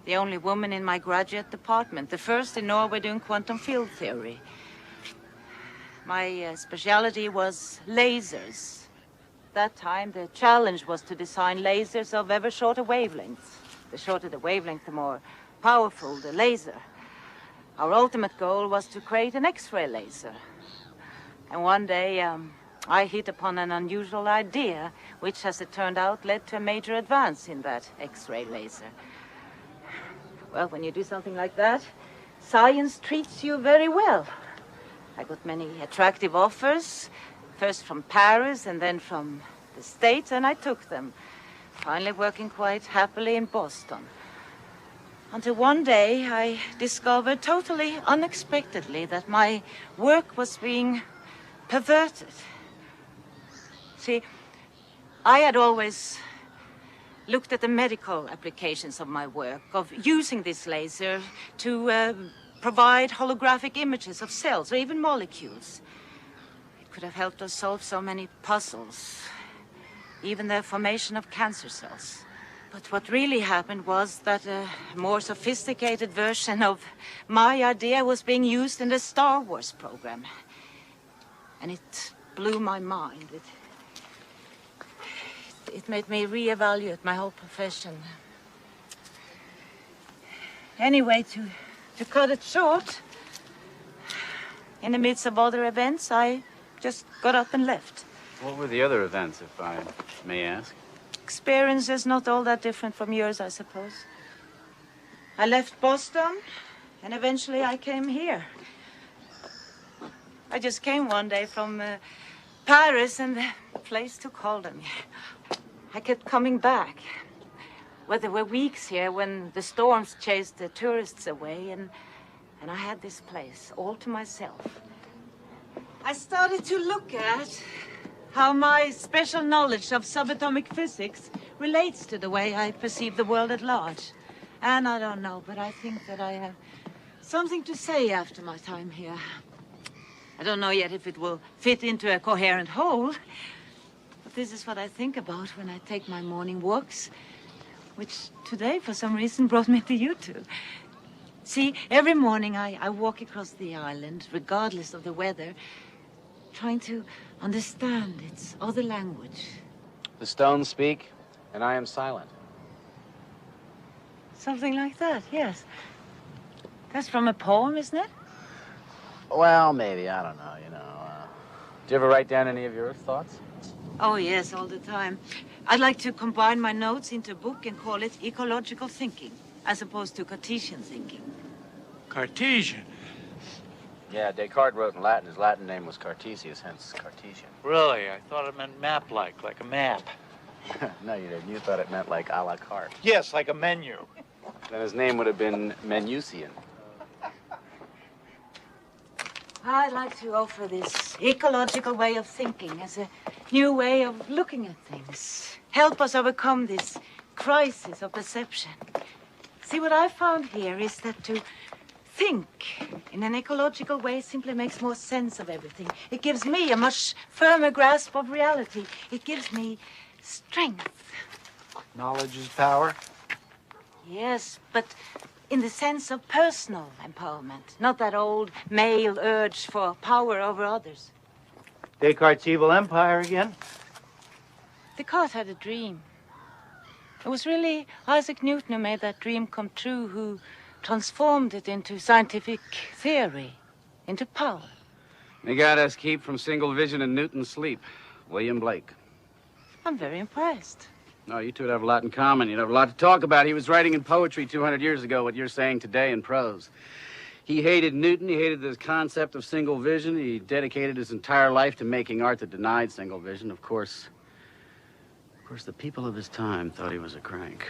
The only woman in my graduate department. The first in Norway doing quantum field theory. My specialty was lasers. That time, the challenge was to design lasers of ever shorter wavelengths. The shorter the wavelength, the more powerful the laser. Our ultimate goal was to create an X-ray laser. And one day, I hit upon an unusual idea, which, as it turned out, led to a major advance in that X-ray laser. Well, when you do something like that, science treats you very well. I got many attractive offers, first from Paris and then from the States, and I took them, finally working quite happily in Boston. Until one day, I discovered totally unexpectedly that my work was being perverted. See, I had always looked at the medical applications of my work, of using this laser to provide holographic images of cells or even molecules. It could have helped us solve so many puzzles, even the formation of cancer cells. But what really happened was that a more sophisticated version of my idea was being used in the Star Wars program. And it blew my mind. It made me reevaluate my whole profession. Anyway, to cut it short, in the midst of other events, I just got up and left. What were the other events, if I may ask? Experiences not all that different from yours, I suppose. I left Boston, and eventually I came here. I just came one day from Paris, and the place took hold of me. I kept coming back. Well, there were weeks here when the storms chased the tourists away, and I had this place all to myself. I started to look at how my special knowledge of subatomic physics relates to the way I perceive the world at large. And I don't know, but I think that I have something to say after my time here. I don't know yet if it will fit into a coherent whole, but this is what I think about when I take my morning walks, which today, for some reason, brought me to you two. See, every morning I walk across the island, regardless of the weather, trying to understand its other language. The stones speak, and I am silent. Something like that, yes. That's from a poem, isn't it? Well, maybe, I don't know, you know. Do you ever write down any of your thoughts? Oh, yes, all the time. I'd like to combine my notes into a book and call it ecological thinking, as opposed to Cartesian thinking. Cartesian? Yeah, Descartes wrote in Latin. His Latin name was Cartesius, hence Cartesian. Really? I thought it meant map-like, like a map. No, you didn't. You thought it meant like a la carte. Yes, like a menu. Then his name would have been Menusian. I'd like to offer this ecological way of thinking as a new way of looking at things. Help us overcome this crisis of perception. See, what I found here is that to think in an ecological way simply makes more sense of everything. It gives me a much firmer grasp of reality. It gives me strength. Knowledge is power? Yes, but in the sense of personal empowerment, not that old male urge for power over others. Descartes' evil empire again? Descartes had a dream. It was really Isaac Newton who made that dream come true, who transformed it into scientific theory, into power. They got us keep from single vision and Newton's sleep. William Blake. I'm very impressed. No, you two would have a lot in common. You'd have a lot to talk about. He was writing in poetry 200 years ago what you're saying today in prose. He hated Newton. He hated the concept of single vision. He dedicated his entire life to making art that denied single vision. Of course, the people of his time thought he was a crank.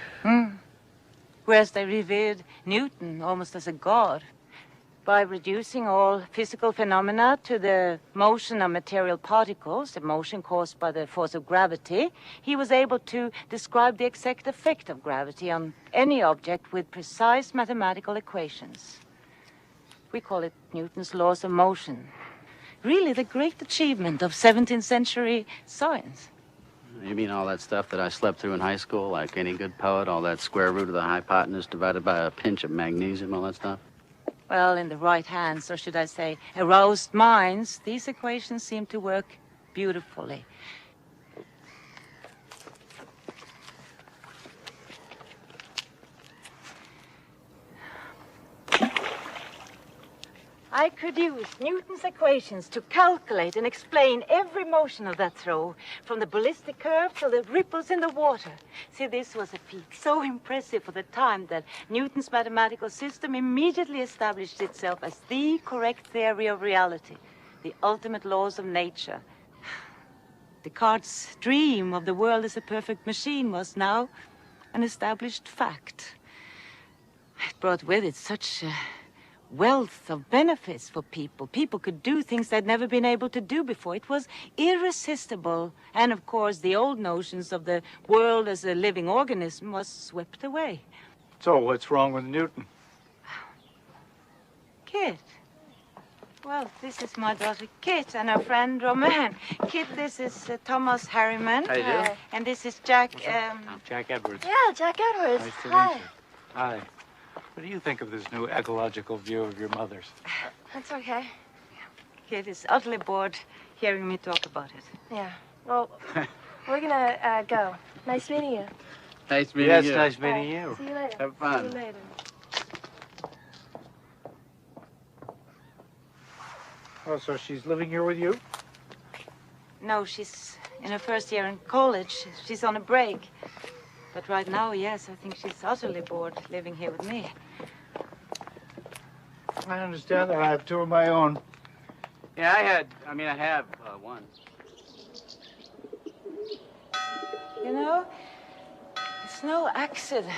Whereas they revered Newton almost as a god. By reducing all physical phenomena to the motion of material particles, the motion caused by the force of gravity, he was able to describe the exact effect of gravity on any object with precise mathematical equations. We call it Newton's laws of motion. Really the great achievement of 17th century science. You mean all that stuff that I slept through in high school, like any good poet, all that square root of the hypotenuse divided by a pinch of magnesium, all that stuff? Well, in the right hands, or should I say, aroused minds, these equations seem to work beautifully. I could use Newton's equations to calculate and explain every motion of that throw, from the ballistic curve to the ripples in the water. See, this was a feat so impressive for the time that Newton's mathematical system immediately established itself as the correct theory of reality, the ultimate laws of nature. Descartes' dream of the world as a perfect machine was now an established fact. It brought with it such wealth of benefits for people. People could do things they'd never been able to do before. It was irresistible. And of course, the old notions of the world as a living organism was swept away. So what's wrong with Newton? Kit. Well, this is my daughter Kit and her friend Romaine. Kit, this is Thomas Harriman. How you doing? And this is Jack, Jack Edwards. Yeah, Jack Edwards. Nice to Hi. meet you. Hi. What do you think of this new ecological view of your mother's? That's okay. Kit is utterly bored hearing me talk about it. Yeah. Well, we're gonna go. Nice meeting you. Nice meeting Yes, you. nice meeting you. See you later. Have fun. See you later. Oh, so she's living here with you? No, she's in her first year in college. She's on a break. But right now, yes, I think she's utterly bored living here with me. I understand that. I have two of my own. Yeah, I have one. You know, it's no accident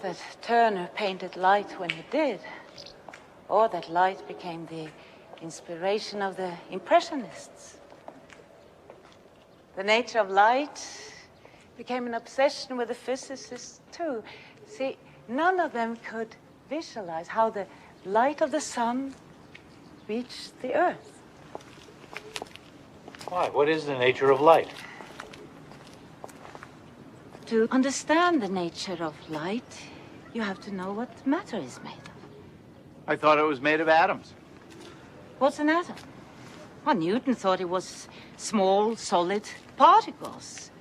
that Turner painted light when he did, or that light became the inspiration of the Impressionists. The nature of light became an obsession with the physicists, too. See, none of them could visualize how the light of the sun reached the earth. Why? What is the nature of light? To understand the nature of light, you have to know what matter is made of. I thought it was made of atoms. What's an atom? Well, Newton thought it was small, solid particles.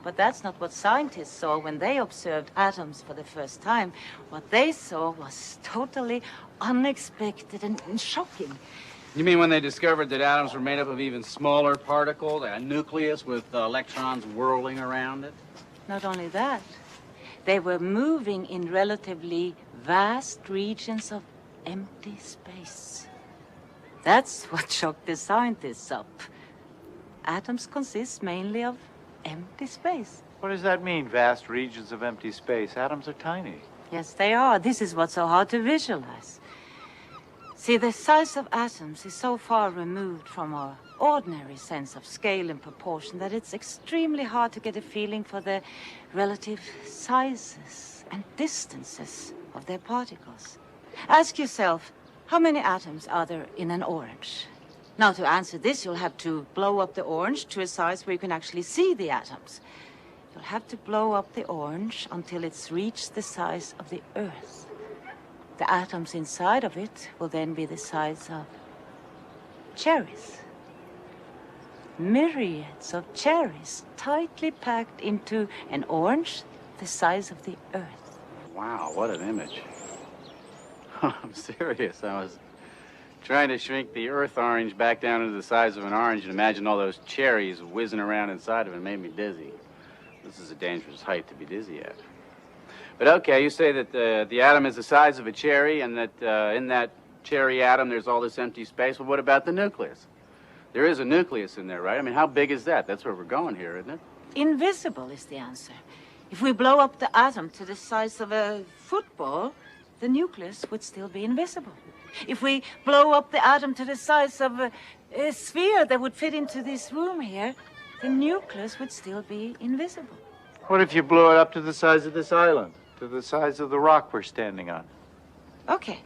But that's not what scientists saw when they observed atoms for the first time. What they saw was totally unexpected and shocking. You mean when they discovered that atoms were made up of even smaller particles, a nucleus with electrons whirling around it? Not only that, they were moving in relatively vast regions of empty space. That's what shocked the scientists up. Atoms consist mainly of empty space. What does that mean, vast regions of empty space? Atoms are tiny. Yes, they are. This is what's so hard to visualize. See, the size of atoms is so far removed from our ordinary sense of scale and proportion that it's extremely hard to get a feeling for the relative sizes and distances of their particles. Ask yourself, how many atoms are there in an orange? Now, to answer this, you'll have to blow up the orange to a size where you can actually see the atoms. You'll have to blow up the orange until it's reached the size of the Earth. The atoms inside of it will then be the size of cherries. Myriads of cherries tightly packed into an orange the size of the Earth. Wow, what an image. I'm serious. I was trying to shrink the earth orange back down into the size of an orange and imagine all those cherries whizzing around inside of it. It made me dizzy. This is a dangerous height to be dizzy at. But okay, you say that the atom is the size of a cherry and that in that cherry atom there's all this empty space. Well, what about the nucleus? There is a nucleus in there, right? I mean, how big is that? That's where we're going here, isn't it? Invisible is the answer. If we blow up the atom to the size of a football, the nucleus would still be invisible. If we blow up the atom to the size of a sphere that would fit into this room here, the nucleus would still be invisible. What if you blew it up to the size of this island? To the size of the rock we're standing on? Okay.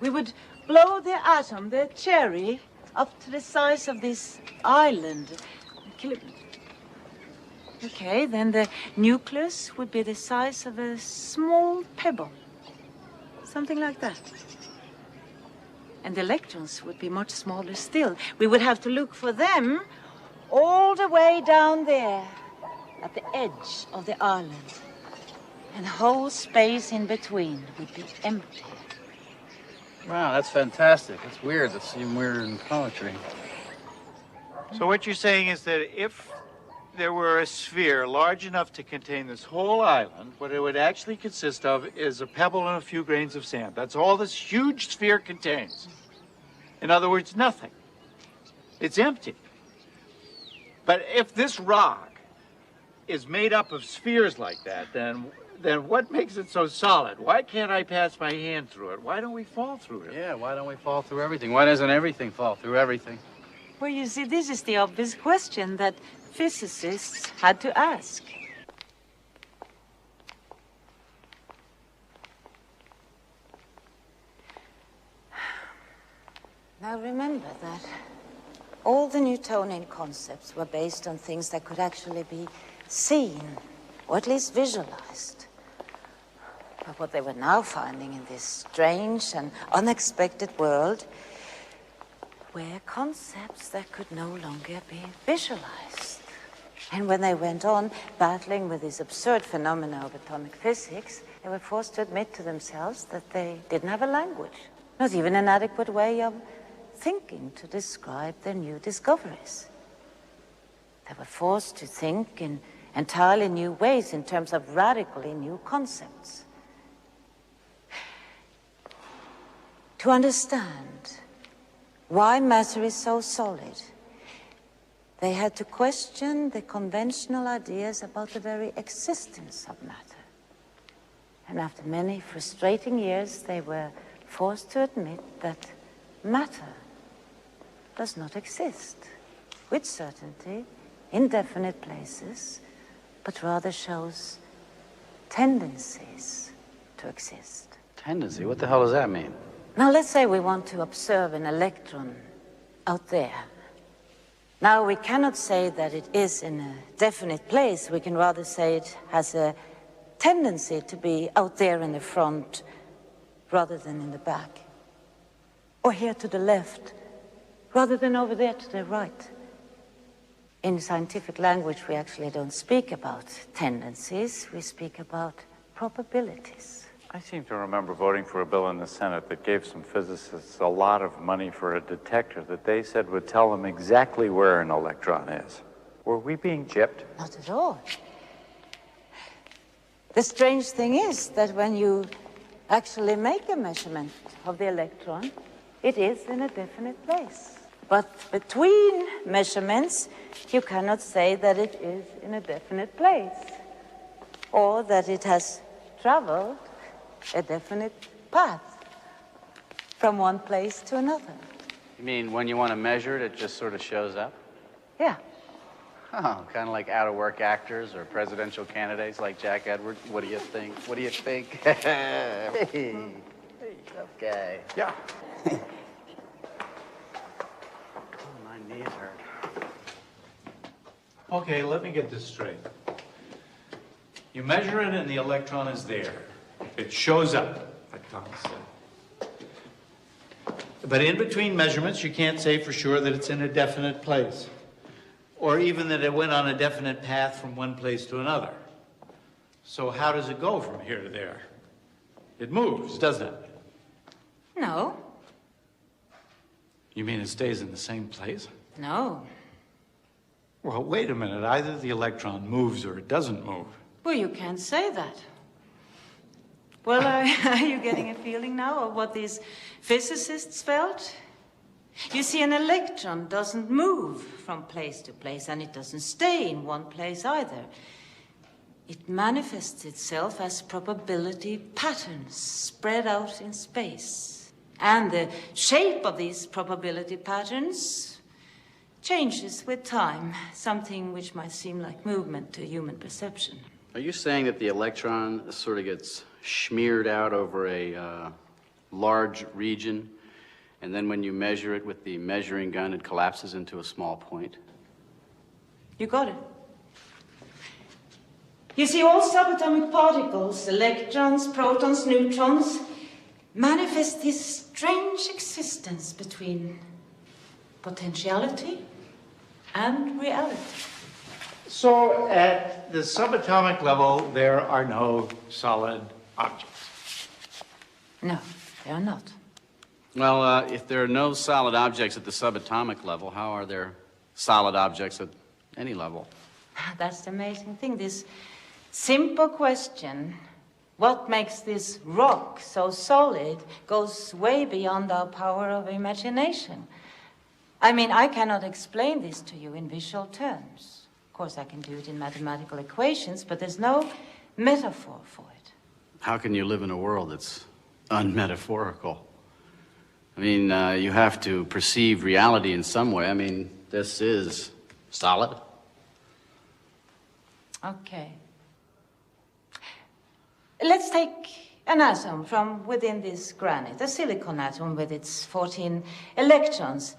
We would blow the atom, the cherry, up to the size of this island. Okay, then the nucleus would be the size of a small pebble. Something like that. And the electrons would be much smaller still. We would have to look for them all the way down there, at the edge of the island. And the whole space in between would be empty. Wow, that's fantastic. It's weird. It's even weirder in poetry. So what you're saying is that if there were a sphere large enough to contain this whole island, what it would actually consist of is a pebble and a few grains of sand. That's all this huge sphere contains. In other words, nothing. It's empty. But if this rock is made up of spheres like that, then what makes it so solid? Why can't I pass my hand through it? Why don't we fall through it? Yeah, why don't we fall through everything? Why doesn't everything fall through everything? Well, you see, this is the obvious question that physicists had to ask. Now remember that all the Newtonian concepts were based on things that could actually be seen, or at least visualized. But what they were now finding in this strange and unexpected world were concepts that could no longer be visualized. And when they went on battling with this absurd phenomena of atomic physics, they were forced to admit to themselves that they didn't have a language, not even an adequate way of thinking to describe their new discoveries. They were forced to think in entirely new ways in terms of radically new concepts. To understand why matter is so solid, they had to question the conventional ideas about the very existence of matter. And after many frustrating years, they were forced to admit that matter does not exist with certainty in definite places, but rather shows tendencies to exist. Tendency? What the hell does that mean? Now, let's say we want to observe an electron out there. Now, we cannot say that it is in a definite place. We can rather say it has a tendency to be out there in the front rather than in the back. Or here to the left rather than over there to the right. In scientific language, we actually don't speak about tendencies. We speak about probabilities. I seem to remember voting for a bill in the Senate that gave some physicists a lot of money for a detector that they said would tell them exactly where an electron is. Were we being gypped? Not at all. The strange thing is that when you actually make a measurement of the electron, it is in a definite place. But between measurements, you cannot say that it is in a definite place, or that it has traveled a definite path from one place to another. You mean when you want to measure it, it just sort of shows up? Yeah. Oh, kind of like out-of-work actors or presidential candidates like Jack Edwards. What do you think? What do you think? Hey, tough guy. Yeah. My knees hurt. Okay, let me get this straight. You measure it and the electron is there. It shows up, like Thomas said. But in between measurements, you can't say for sure that it's in a definite place, or even that it went on a definite path from one place to another. So how does it go from here to there? It moves, doesn't it? No. You mean it stays in the same place? No. Well, wait a minute. Either the electron moves or it doesn't move. Well, you can't say that. Well, are you getting a feeling now of what these physicists felt? You see, an electron doesn't move from place to place, and it doesn't stay in one place either. It manifests itself as probability patterns spread out in space. And the shape of these probability patterns changes with time, something which might seem like movement to human perception. Are you saying that the electron sort of gets smeared out over a large region, and then when you measure it with the measuring gun, it collapses into a small point? You got it. You see, all subatomic particles, electrons, protons, neutrons, manifest this strange existence between potentiality and reality. So at the subatomic level, there are no solid objects. No, they are not. Well, if there are no solid objects at the subatomic level, how are there solid objects at any level? That's the amazing thing. This simple question, what makes this rock so solid, goes way beyond our power of imagination. I mean, I cannot explain this to you in visual terms. Of course, I can do it in mathematical equations, but there's no metaphor for it. How can you live in a world that's unmetaphorical? I mean, you have to perceive reality in some way. I mean, this is solid. Okay. Let's take an atom from within this granite, a silicon atom with its 14 electrons.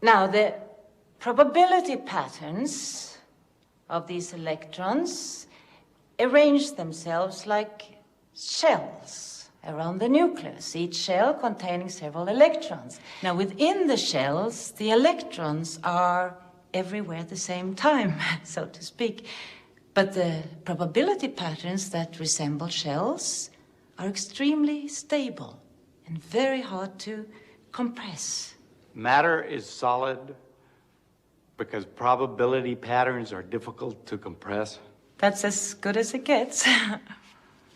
Now, the probability patterns of these electrons arrange themselves like shells around the nucleus, each shell containing several electrons. Now, within the shells, the electrons are everywhere at the same time, so to speak. But the probability patterns that resemble shells are extremely stable and very hard to compress. Matter is solid because probability patterns are difficult to compress. That's as good as it gets.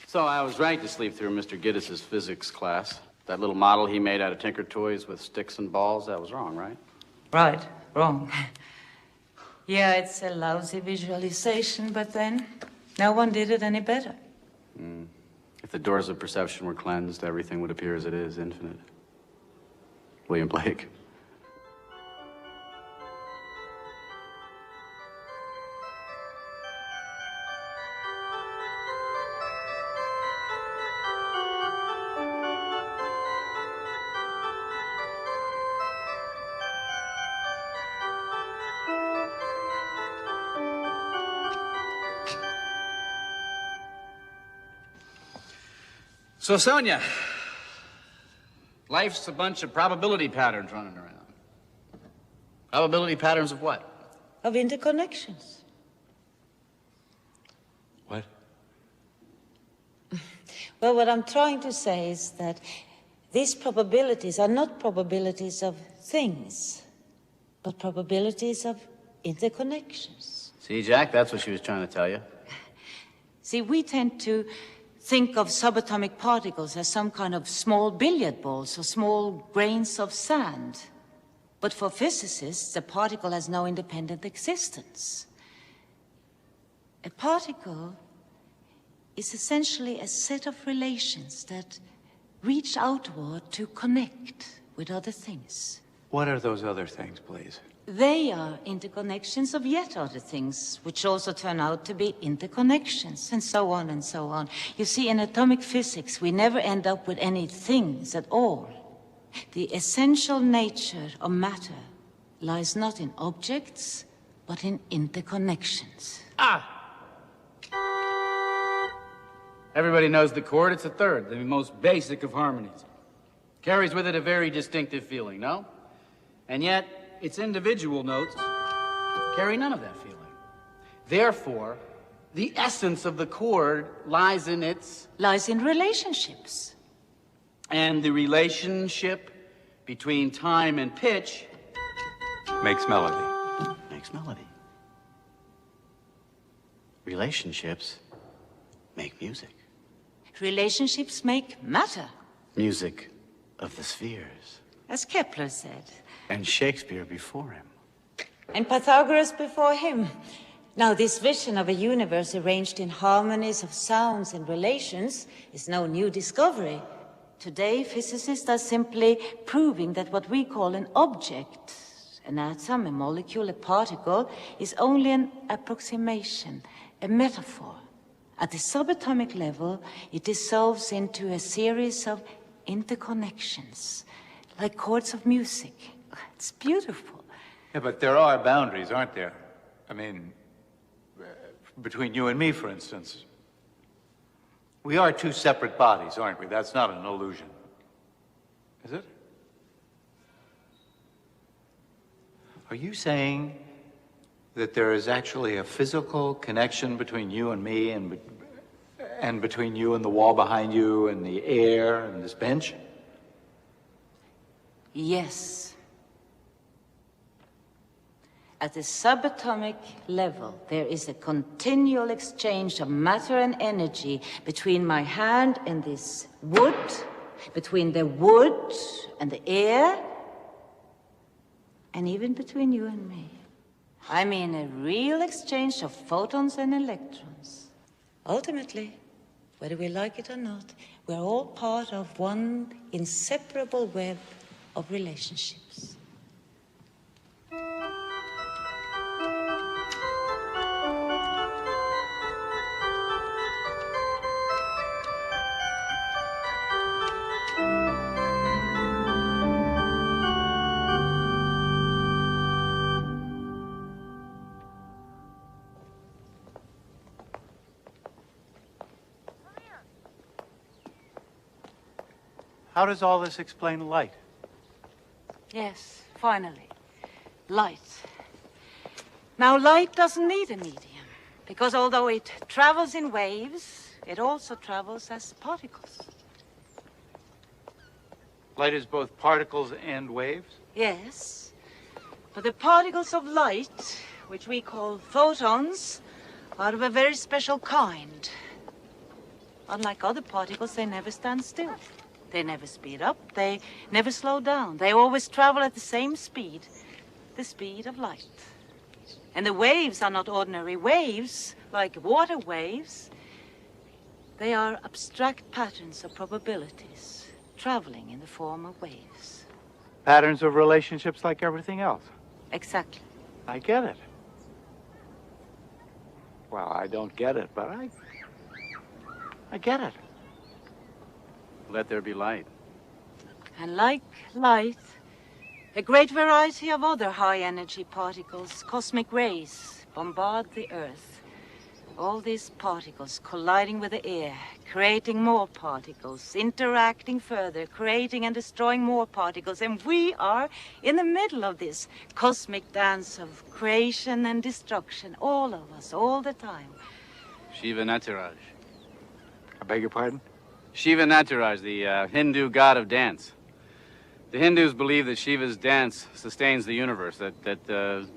So I was right to sleep through Mr. Giddis's physics class. That little model he made out of Tinker Toys with sticks and balls, that was wrong, right? Right, wrong. Yeah, it's a lousy visualization, but then no one did it any better. If the doors of perception were cleansed, everything would appear as it is, infinite. William Blake. So, Sonia, life's a bunch of probability patterns running around. Probability patterns of what? Of interconnections. What? Well, what I'm trying to say is that these probabilities are not probabilities of things, but probabilities of interconnections. See, Jack, that's what she was trying to tell you. See, we tend to think of subatomic particles as some kind of small billiard balls or small grains of sand. But for physicists, a particle has no independent existence. A particle is essentially a set of relations that reach outward to connect with other things. What are those other things, please? They are interconnections of yet other things, which also turn out to be interconnections, and so on and so on. You see, in atomic physics, we never end up with any things at all. The essential nature of matter lies not in objects, but in interconnections. Everybody knows the chord. It's a third, the most basic of harmonies. Carries with it a very distinctive feeling, no? And yet, its individual notes carry none of that feeling. Therefore, the essence of the chord lies in relationships. And the relationship between time and pitch makes melody. Makes melody. Relationships make music. Relationships make matter. Music of the spheres. As Kepler said. And Shakespeare before him. And Pythagoras before him. Now, this vision of a universe arranged in harmonies of sounds and relations is no new discovery. Today, physicists are simply proving that what we call an object, an atom, a molecule, a particle, is only an approximation, a metaphor. At the subatomic level, it dissolves into a series of interconnections, like chords of music. It's beautiful. Yeah, but there are boundaries, aren't there? I mean, between you and me, for instance. We are two separate bodies, aren't we? That's not an illusion. Is it? Are you saying that there is actually a physical connection between you and me and between you and the wall behind you and the air and this bench? Yes. At the subatomic level, there is a continual exchange of matter and energy between my hand and this wood, between the wood and the air, and even between you and me. I mean a real exchange of photons and electrons. Ultimately, whether we like it or not, we're all part of one inseparable web of relationships. How does all this explain light? Yes, finally. Light. Now, light doesn't need a medium, because although it travels in waves, it also travels as particles. Light is both particles and waves? Yes, but the particles of light, which we call photons, are of a very special kind. Unlike other particles, they never stand still. They never speed up, they never slow down. They always travel at the same speed, the speed of light. And the waves are not ordinary waves, like water waves. They are abstract patterns of probabilities, traveling in the form of waves. Patterns of relationships like everything else. Exactly. I get it. Well, I don't get it, but I get it. Let there be light. And like light, a great variety of other high-energy particles, cosmic rays, bombard the Earth. All these particles colliding with the air, creating more particles, interacting further, creating and destroying more particles. And we are in the middle of this cosmic dance of creation and destruction, all of us, all the time. Shiva Nataraj. I beg your pardon? Shiva Nataraj, the Hindu god of dance. The Hindus believe that Shiva's dance sustains the universe, that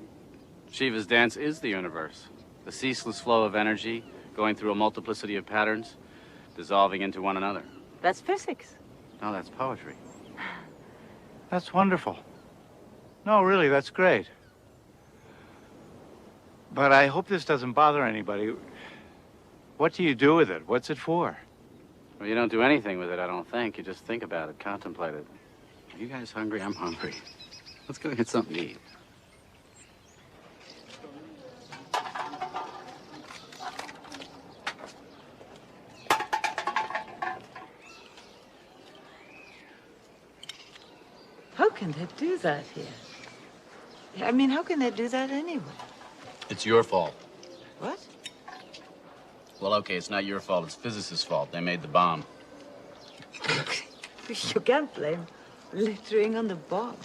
Shiva's dance is the universe. The ceaseless flow of energy going through a multiplicity of patterns, dissolving into one another. That's physics. No, that's poetry. That's wonderful. No, really, that's great. But I hope this doesn't bother anybody. What do you do with it? What's it for? Well, you don't do anything with it, I don't think. You just think about it, contemplate it. Are you guys hungry? I'm hungry. Let's go get something to eat. How can they do that here? I mean, how can they do that anyway? It's your fault. What? Well, okay, it's not your fault. It's physicists' fault. They made the bomb. You can't blame littering on the bomb.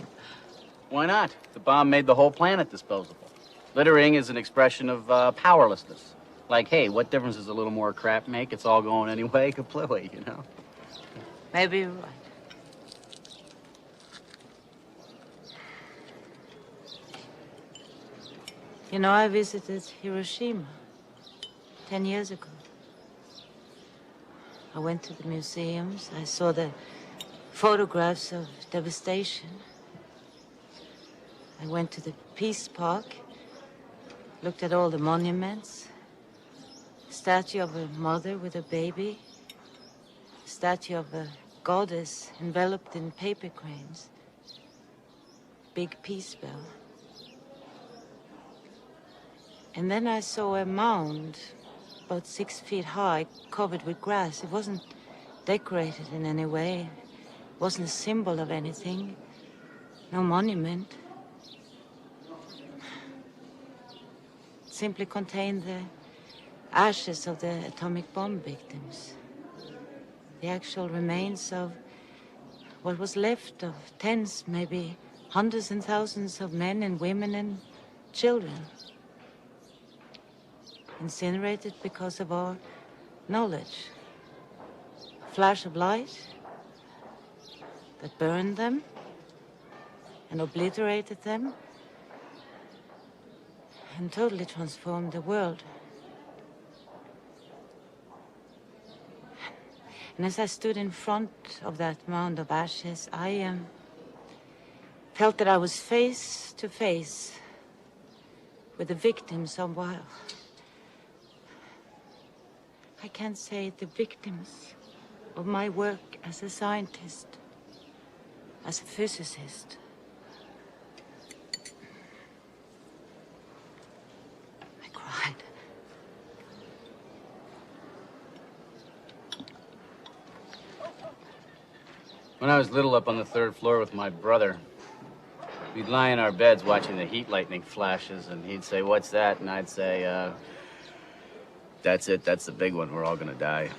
Why not? The bomb made the whole planet disposable. Littering is an expression of powerlessness. Like, hey, what difference does a little more crap make? It's all going anyway. Kaplowy, you know? Maybe you're right. You know, I visited Hiroshima 10 years ago. I went to the museums. I saw the photographs of devastation. I went to the Peace Park, looked at all the monuments. Statue of a mother with a baby. Statue of a goddess enveloped in paper cranes. Big peace bell. And then I saw a mound, about 6 feet high, covered with grass. It wasn't decorated in any way. It wasn't a symbol of anything. No monument. It simply contained the ashes of the atomic bomb victims. The actual remains of what was left of tens, maybe hundreds and thousands of men and women and children. Incinerated because of our knowledge. A flash of light that burned them and obliterated them and totally transformed the world. And as I stood in front of that mound of ashes, I felt that I was face to face with the victims of, well, I can't say the victims of my work as a scientist, as a physicist. I cried. When I was little, up on the 3rd floor with my brother, we'd lie in our beds watching the heat lightning flashes, and he'd say, "What's that?" And I'd say, "That's it. That's the big one. We're all gonna die."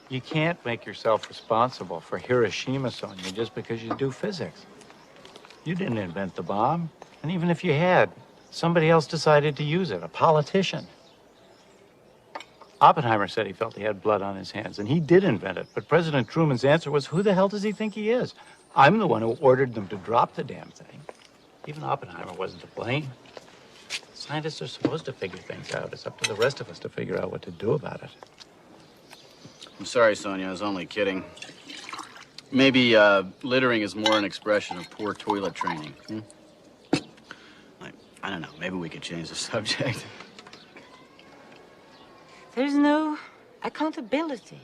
You can't make yourself responsible for Hiroshima, Sonia, just because you do physics. You didn't invent the bomb. And even if you had, somebody else decided to use it, a politician. Oppenheimer said he felt he had blood on his hands, and he did invent it. But President Truman's answer was, who the hell does he think he is? I'm the one who ordered them to drop the damn thing. Even Oppenheimer wasn't to blame. Scientists are supposed to figure things out. It's up to the rest of us to figure out what to do about it. I'm sorry, Sonia. I was only kidding. Maybe littering is more an expression of poor toilet training. I don't know. Maybe we could change the subject. There's no accountability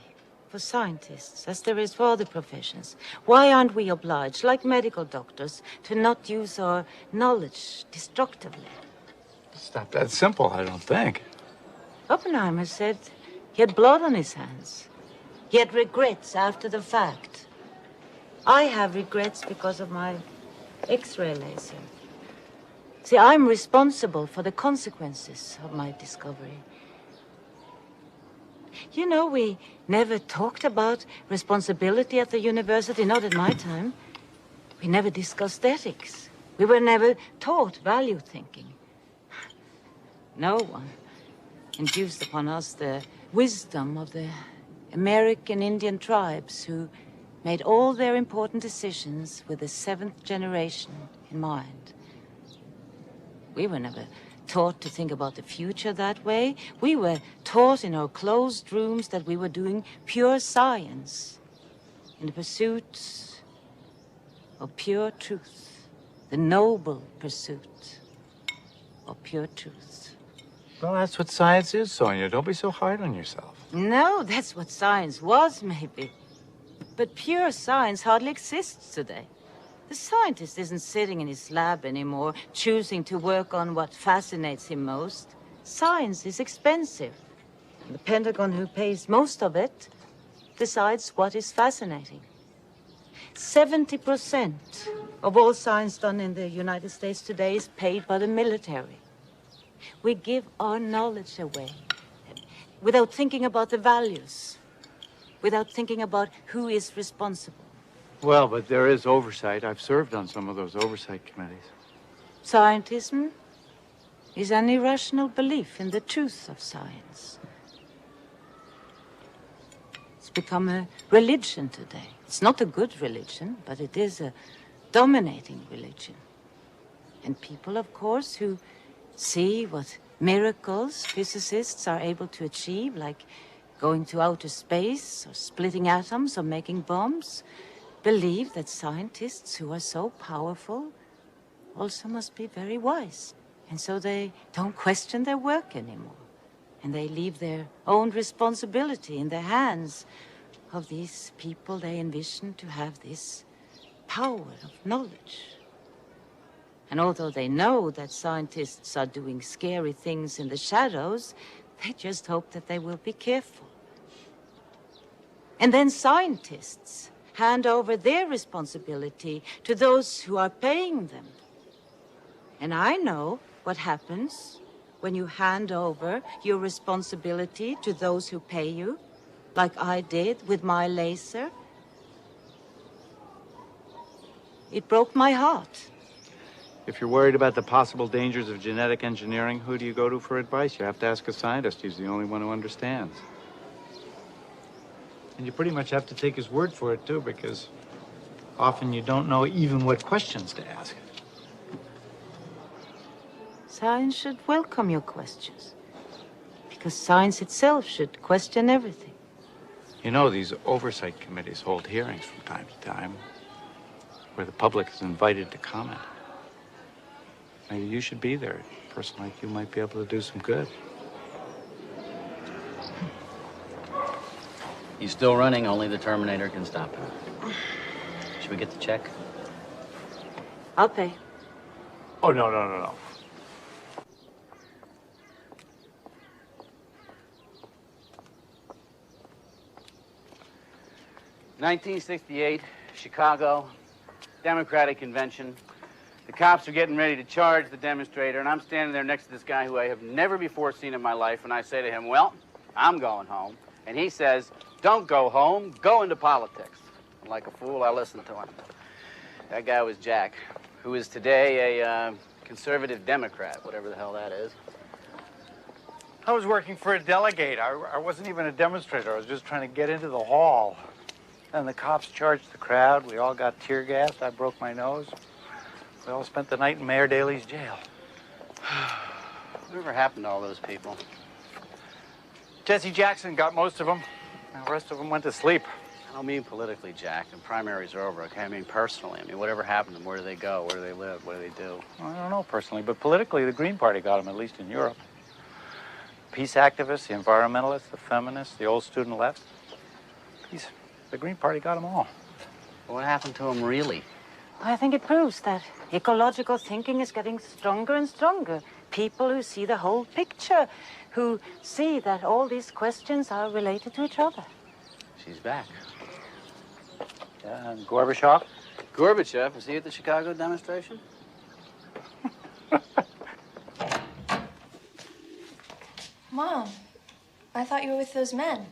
for scientists, as there is for other professions. Why aren't we obliged, like medical doctors, to not use our knowledge destructively? It's not that simple, I don't think. Oppenheimer said he had blood on his hands. He had regrets after the fact. I have regrets because of my X-ray laser. See, I'm responsible for the consequences of my discovery. You know, we never talked about responsibility at the university, not at my time. We never discussed ethics. We were never taught value thinking. No one induced upon us the wisdom of the American Indian tribes who made all their important decisions with the 7th generation in mind. We were never taught to think about the future that way. We were taught in our closed rooms that we were doing pure science in the pursuit of pure truth, the noble pursuit of pure truth. Well, that's what science is, Sonia. Don't be so hard on yourself. No, that's what science was, maybe. But pure science hardly exists today. The scientist isn't sitting in his lab anymore, choosing to work on what fascinates him most. Science is expensive. The Pentagon, who pays most of it, decides what is fascinating. 70% of all science done in the United States today is paid by the military. We give our knowledge away without thinking about the values, without thinking about who is responsible. Well, but there is oversight. I've served on some of those oversight committees. Scientism is an irrational belief in the truth of science. It's become a religion today. It's not a good religion, but it is a dominating religion. And people, of course, who see what miracles physicists are able to achieve, like going to outer space or splitting atoms or making bombs, believe that scientists who are so powerful also must be very wise. And so they don't question their work anymore. And they leave their own responsibility in the hands of these people they envision to have this power of knowledge. And although they know that scientists are doing scary things in the shadows, they just hope that they will be careful. And then scientists hand over their responsibility to those who are paying them. And I know what happens when you hand over your responsibility to those who pay you, like I did with my laser. It broke my heart. If you're worried about the possible dangers of genetic engineering, who do you go to for advice? You have to ask a scientist. He's the only one who understands. And you pretty much have to take his word for it, too, because often you don't know even what questions to ask. Science should welcome your questions, because science itself should question everything. You know, these oversight committees hold hearings from time to time where the public is invited to comment. Maybe you should be there. A person like you might be able to do some good. He's still running, only the Terminator can stop him. Should we get the check? I'll pay. Oh, no. 1968, Chicago, Democratic Convention. The cops are getting ready to charge the demonstrator, and I'm standing there next to this guy who I have never before seen in my life, and I say to him, well, I'm going home. And he says, don't go home, go into politics. And like a fool, I listened to him. That guy was Jack, who is today a conservative Democrat, whatever the hell that is. I was working for a delegate. I wasn't even a demonstrator. I was just trying to get into the hall. And the cops charged the crowd. We all got tear gassed. I broke my nose. We all spent the night in Mayor Daley's jail. Whatever happened to all those people? Jesse Jackson got most of them. The rest of them went to sleep. I don't mean politically, Jack. The primaries are over, okay? I mean personally. I mean, whatever happened to them? Where do they go? Where do they live? What do they do? Well, I don't know personally, but politically, the Green Party got them, at least in Europe. Peace activists, the environmentalists, the feminists, the old student left. The Green Party got them all. What happened to them, really? I think it proves that ecological thinking is getting stronger and stronger. People who see the whole picture, who see that all these questions are related to each other. She's back. Gorbachev? Gorbachev, was he at the Chicago demonstration? Mom, I thought you were with those men.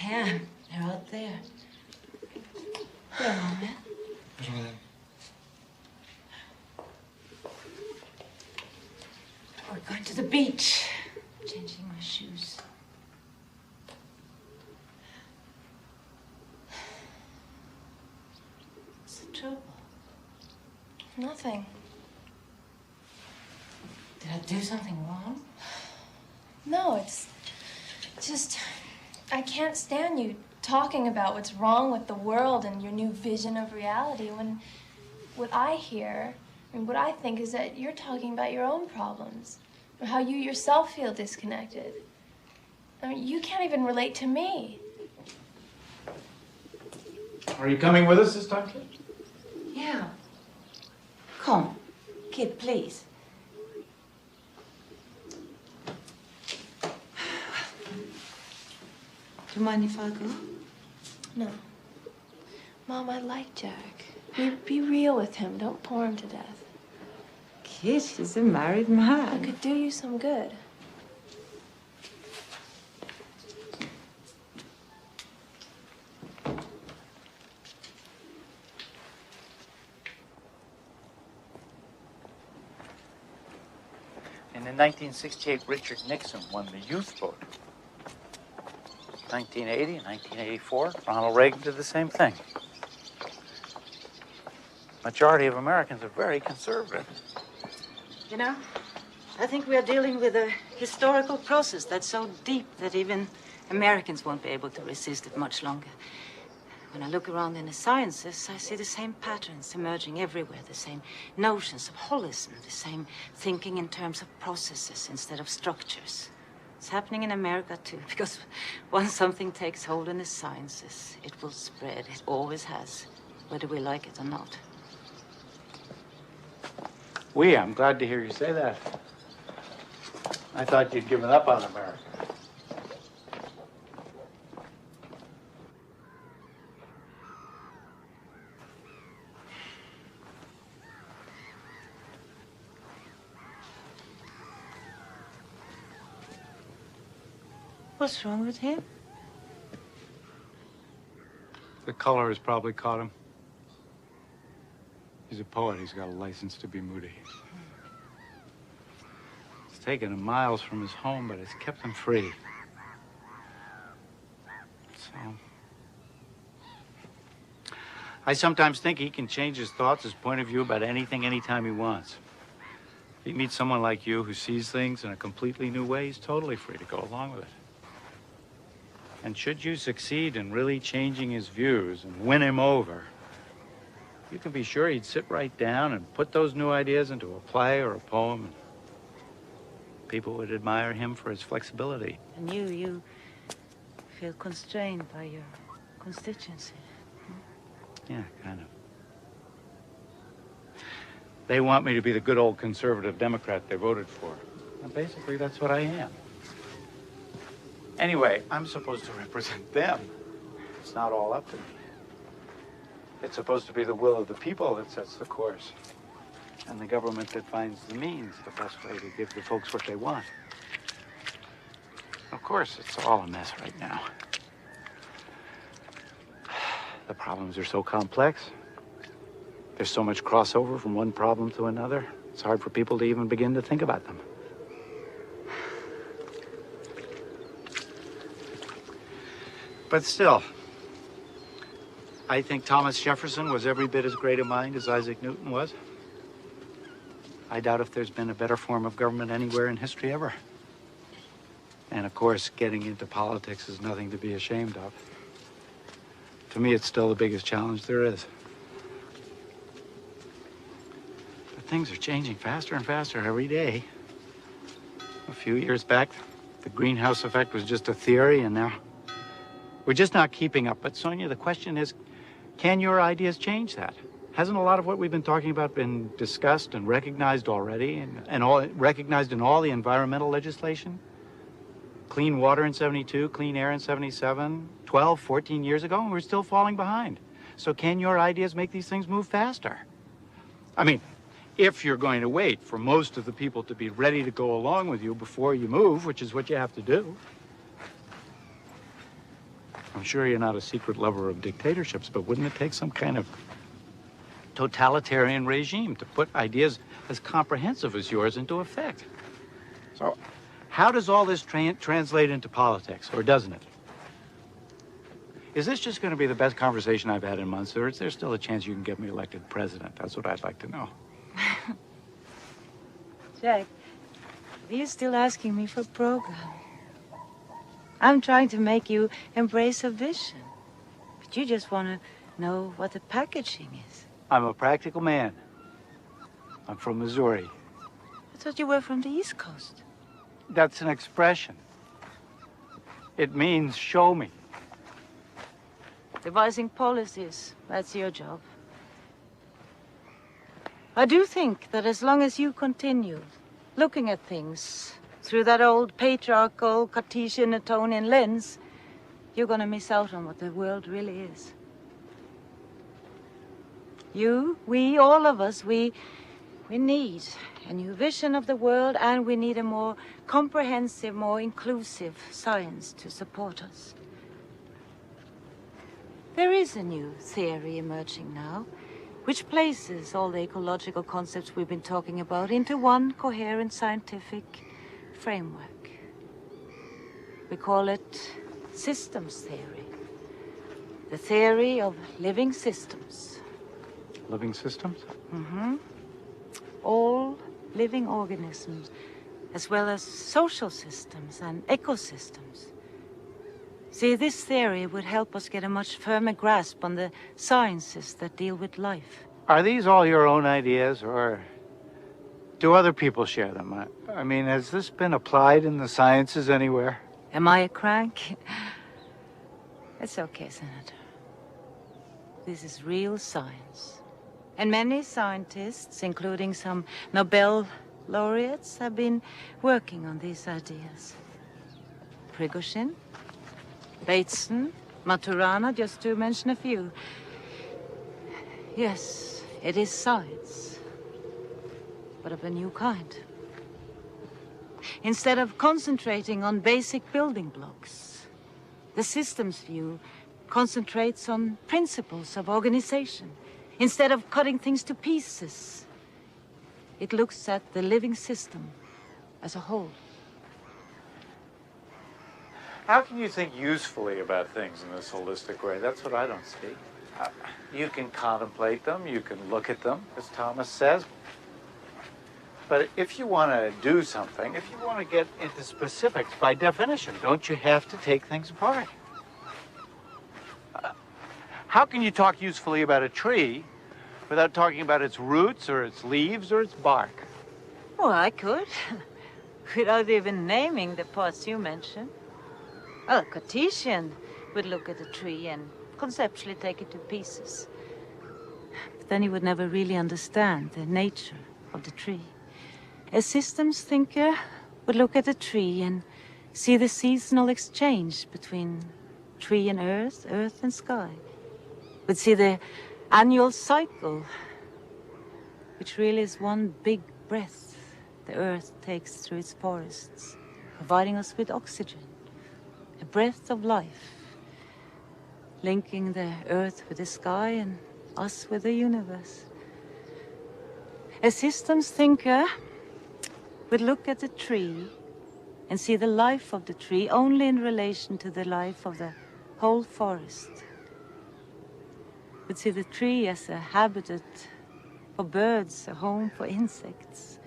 Yeah, they're out there. Hello, Mom. We're going to the beach. Changing my shoes. What's the trouble? Nothing. Did I do something wrong? No, it's just, I can't stand you talking about what's wrong with the world and your new vision of reality when what I hear and what I think is that you're talking about your own problems, or how you yourself feel disconnected. I mean, you can't even relate to me. Are you coming with us this time, kid? Yeah. Come, kid, please. Do you mind if I go? No. Mom, I like Jack. Be real with him. Don't bore him to death. Kid, he's a married man. It could do you some good. And in 1968, Richard Nixon won the youth vote. 1980 and 1984, Ronald Reagan did the same thing. Majority of Americans are very conservative. You know, I think we are dealing with a historical process that's so deep that even Americans won't be able to resist it much longer. When I look around in the sciences, I see the same patterns emerging everywhere, the same notions of holism, the same thinking in terms of processes instead of structures. It's happening in America, too, because once something takes hold in the sciences, it will spread. It always has, whether we like it or not. I'm glad to hear you say that. I thought you'd given up on America. What's wrong with him? The color has probably caught him. He's a poet. He's got a license to be moody. It's taken him miles from his home, but it's kept him free. So... I sometimes think he can change his thoughts, his point of view about anything, anytime he wants. If he meets someone like you who sees things in a completely new way, he's totally free to go along with it. And should you succeed in really changing his views and win him over, you can be sure he'd sit right down and put those new ideas into a play or a poem. And people would admire him for his flexibility. And you feel constrained by your constituency. Yeah, kind of. They want me to be the good old conservative Democrat they voted for. And basically, that's what I am. Anyway, I'm supposed to represent them. It's not all up to me. It's supposed to be the will of the people that sets the course. And the government that finds the means, the best way to give the folks what they want. Of course, it's all a mess right now. The problems are so complex. There's so much crossover from one problem to another. It's hard for people to even begin to think about them. But still, I think Thomas Jefferson was every bit as great a mind as Isaac Newton was. I doubt if there's been a better form of government anywhere in history ever. And of course, getting into politics is nothing to be ashamed of. To me, it's still the biggest challenge there is. But things are changing faster and faster every day. A few years back, the greenhouse effect was just a theory, and now we're just not keeping up. But Sonia, the question is, can your ideas change that? Hasn't a lot of what we've been talking about been discussed and recognized already, and all recognized in all the environmental legislation? Clean water in 72, clean air in 77, 12, 14 years ago, and we're still falling behind. So can your ideas make these things move faster? I mean, if you're going to wait for most of the people to be ready to go along with you before you move, which is what you have to do. I'm sure you're not a secret lover of dictatorships, but wouldn't it take some kind of totalitarian regime to put ideas as comprehensive as yours into effect? So, how does all this translate into politics, or doesn't it? Is this just going to be the best conversation I've had in months, or is there still a chance you can get me elected president? That's what I'd like to know. Jack, are you still asking me for a program? I'm trying to make you embrace a vision, but you just want to know what the packaging is. I'm a practical man. I'm from Missouri. I thought you were from the East Coast. That's an expression. It means show me. Devising policies, that's your job. I do think that as long as you continue looking at things through that old patriarchal Cartesian Newtonian lens, you're gonna miss out on what the world really is. You, we, all of us, we need a new vision of the world, and we need a more comprehensive, more inclusive science to support us. There is a new theory emerging now, which places all the ecological concepts we've been talking about into one coherent scientific framework. We call it systems theory. The theory of living systems. Living systems? Mm-hmm. All living organisms, as well as social systems and ecosystems. See, this theory would help us get a much firmer grasp on the sciences that deal with life. Are these all your own ideas, or do other people share them? I mean, has this been applied in the sciences anywhere? Am I a crank? It's okay, Senator. This is real science. And many scientists, including some Nobel laureates, have been working on these ideas. Prigozhin, Bateson, Maturana, just to mention a few. Yes, it is science, but of a new kind. instead of concentrating on basic building blocks. The systems view concentrates on principles of organization, instead of cutting things to pieces. It looks at the living system as a whole. How can you think usefully about things in this holistic way? That's what I don't see. You can contemplate them, you can look at them, as Thomas says. But if you want to do something, if you want to get into specifics, by definition, don't you have to take things apart? How can you talk usefully about a tree without talking about its roots or its leaves or its bark? Well, I could, without even naming the parts you mentioned. Well, a Cartesian would look at a tree and conceptually take it to pieces. But then he would never really understand the nature of the tree. A systems thinker would look at a tree and see the seasonal exchange between tree and earth, earth and sky. Would see the annual cycle, which really is one big breath the earth takes through its forests, providing us with oxygen. A breath of life, linking the earth with the sky and us with the universe. A systems thinker would look at the tree and see the life of the tree only in relation to the life of the whole forest. Would see the tree as a habitat for birds, a home for insects.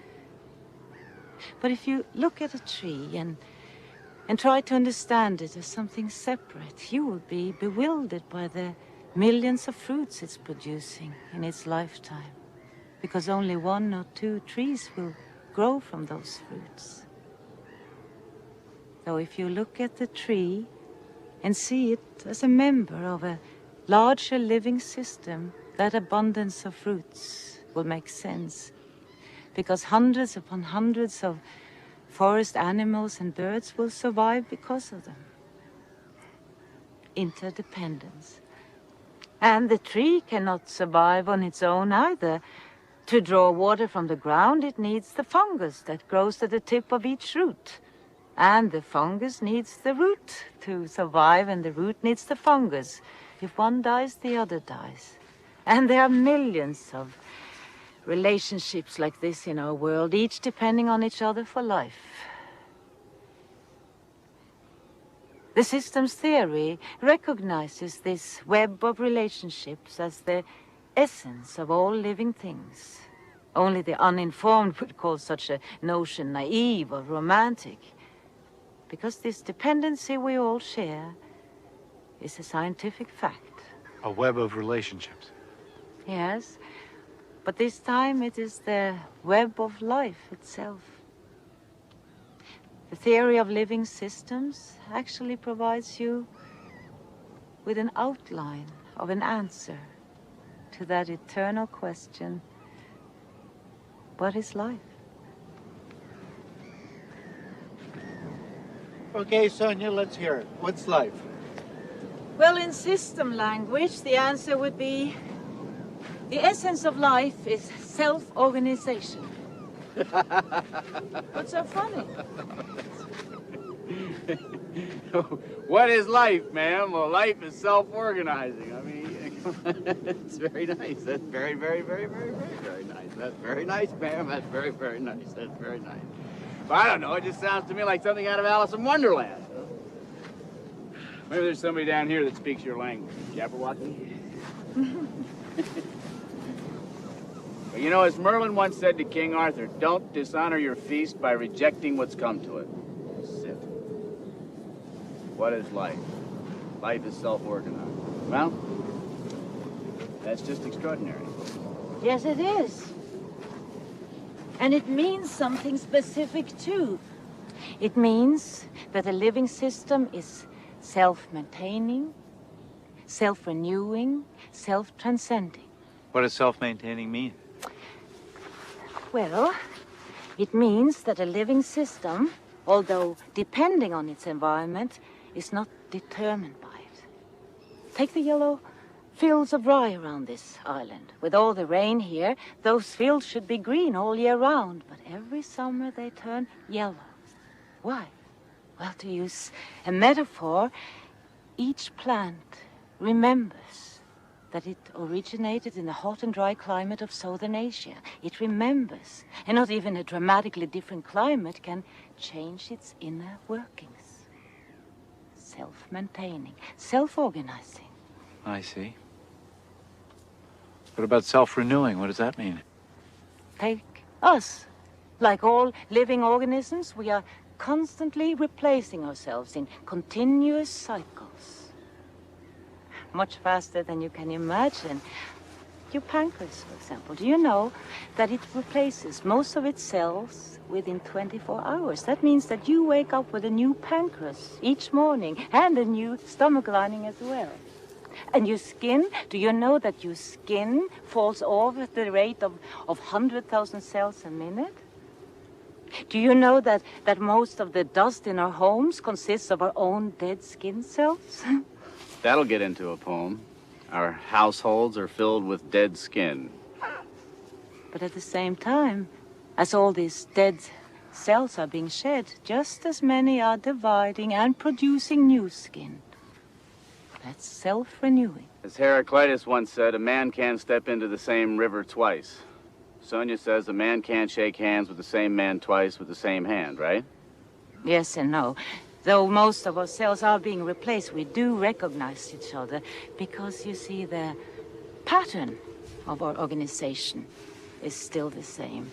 But if you look at a tree and try to understand it as something separate, you will be bewildered by the millions of fruits it's producing in its lifetime, because only 1 or 2 trees will grow from those fruits. So if you look at the tree and see it as a member of a larger living system, that abundance of fruits will make sense, because hundreds upon hundreds of forest animals and birds will survive because of them. Interdependence. And the tree cannot survive on its own either. To draw water from the ground, it needs the fungus that grows at the tip of each root. And the fungus needs the root to survive, and the root needs the fungus. If one dies, the other dies. And there are millions of relationships like this in our world, each depending on each other for life. The systems theory recognizes this web of relationships as the essence of all living things. Only the uninformed would call such a notion naive or romantic, because this dependency we all share is a scientific fact. A web of relationships. Yes. But this time it is the web of life itself. The theory of living systems actually provides you with an outline of an answer to that eternal question, what is life? Okay, Sonia, let's hear it. What's life? Well, in system language, the answer would be the essence of life is self-organization. What's so funny? What is life, ma'am? Well, life is self-organizing. I mean, it's very nice. That's very, very, very, very, very, very nice. That's very nice, ma'am. That's very, very nice. That's very nice. But I don't know. It just sounds to me like something out of Alice in Wonderland. Maybe there's somebody down here that speaks your language. Jabberwocky? But you know, as Merlin once said to King Arthur, don't dishonor your feast by rejecting what's come to it. Sit. What is life? Life is self-organized. Well, that's just extraordinary. Yes, it is. And it means something specific, too. It means that a living system is self-maintaining, self-renewing, self-transcending. What does self-maintaining mean? Well, it means that a living system, although depending on its environment, is not determined by it. Take the yellow fields of rye around this island. With all the rain here, those fields should be green all year round, but every summer they turn yellow. Why? Well, to use a metaphor, each plant remembers that it originated in the hot and dry climate of Southern Asia. It remembers, and not even a dramatically different climate can change its inner workings. Self-maintaining, self-organizing. I see. What about self-renewing? What does that mean? Take us. Like all living organisms, we are constantly replacing ourselves in continuous cycles. Much faster than you can imagine. Your pancreas, for example, do you know that it replaces most of its cells within 24 hours? That means that you wake up with a new pancreas each morning and a new stomach lining as well. And your skin, do you know that your skin falls off at the rate of 100,000 cells a minute? Do you know that most of the dust in our homes consists of our own dead skin cells? That'll get into a poem. Our households are filled with dead skin. But at the same time, as all these dead cells are being shed, just as many are dividing and producing new skin. That's self-renewing. As Heraclitus once said, a man can't step into the same river twice. Sonia says a man can't shake hands with the same man twice with the same hand, right? Yes and no. Though most of our cells are being replaced, we do recognize each other because, you see, the pattern of our organization is still the same.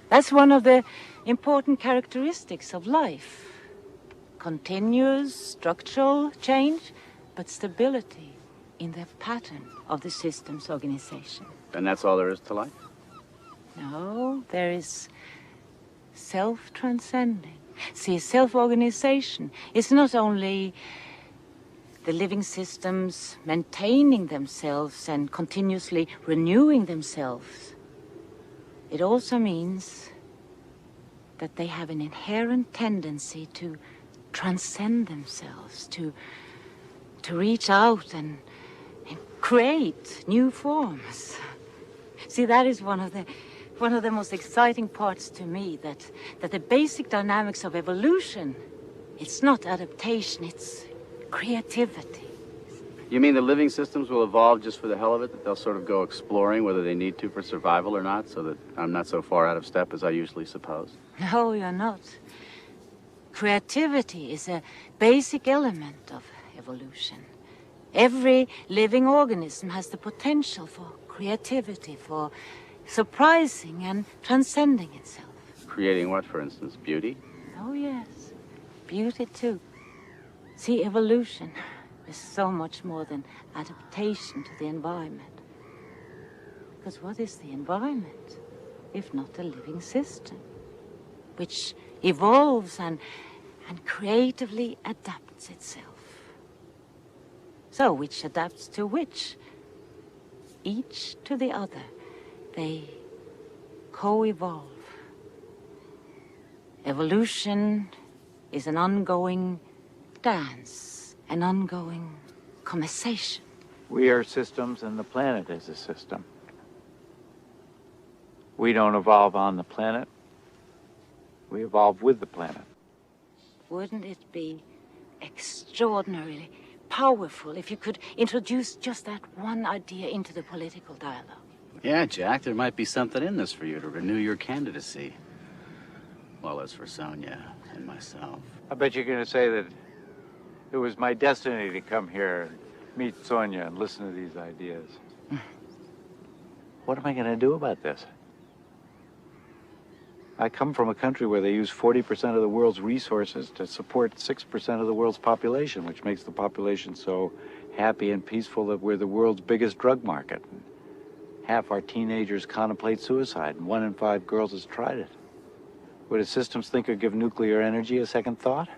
That's one of the important characteristics of life. Continuous structural change, but stability in the pattern of the system's organization. And that's all there is to life? No, there is self-transcending. See, self-organization is not only the living systems maintaining themselves and continuously renewing themselves. It also means that they have an inherent tendency to transcend themselves, to reach out and create new forms. See, that is one of the most exciting parts to me, that the basic dynamics of evolution, it's not adaptation, it's creativity. You mean the living systems will evolve just for the hell of it, that they'll sort of go exploring whether they need to for survival or not, so that I'm not so far out of step as I usually suppose? No, you're not. Creativity is a basic element of evolution. Every living organism has the potential for creativity, for surprising and transcending itself. Creating what, for instance? Beauty? Oh, yes. Beauty, too. See, evolution is so much more than adaptation to the environment. Because what is the environment, if not a living system, which evolves and creatively adapts itself? So, which adapts to which? Each to the other. They co-evolve. Evolution is an ongoing dance, an ongoing conversation. We are systems and the planet is a system. We don't evolve on the planet. We evolve with the planet. Wouldn't it be extraordinarily powerful if you could introduce just that one idea into the political dialogue? Yeah, Jack, there might be something in this for you to renew your candidacy. Well, as for Sonia and myself. I bet you're going to say that it was my destiny to come here and meet Sonia and listen to these ideas. What am I going to do about this? I come from a country where they use 40% of the world's resources to support 6% of the world's population, which makes the population so happy and peaceful that we're the world's biggest drug market. Half our teenagers contemplate suicide, and 1 in 5 girls has tried it. Would a systems thinker give nuclear energy a second thought?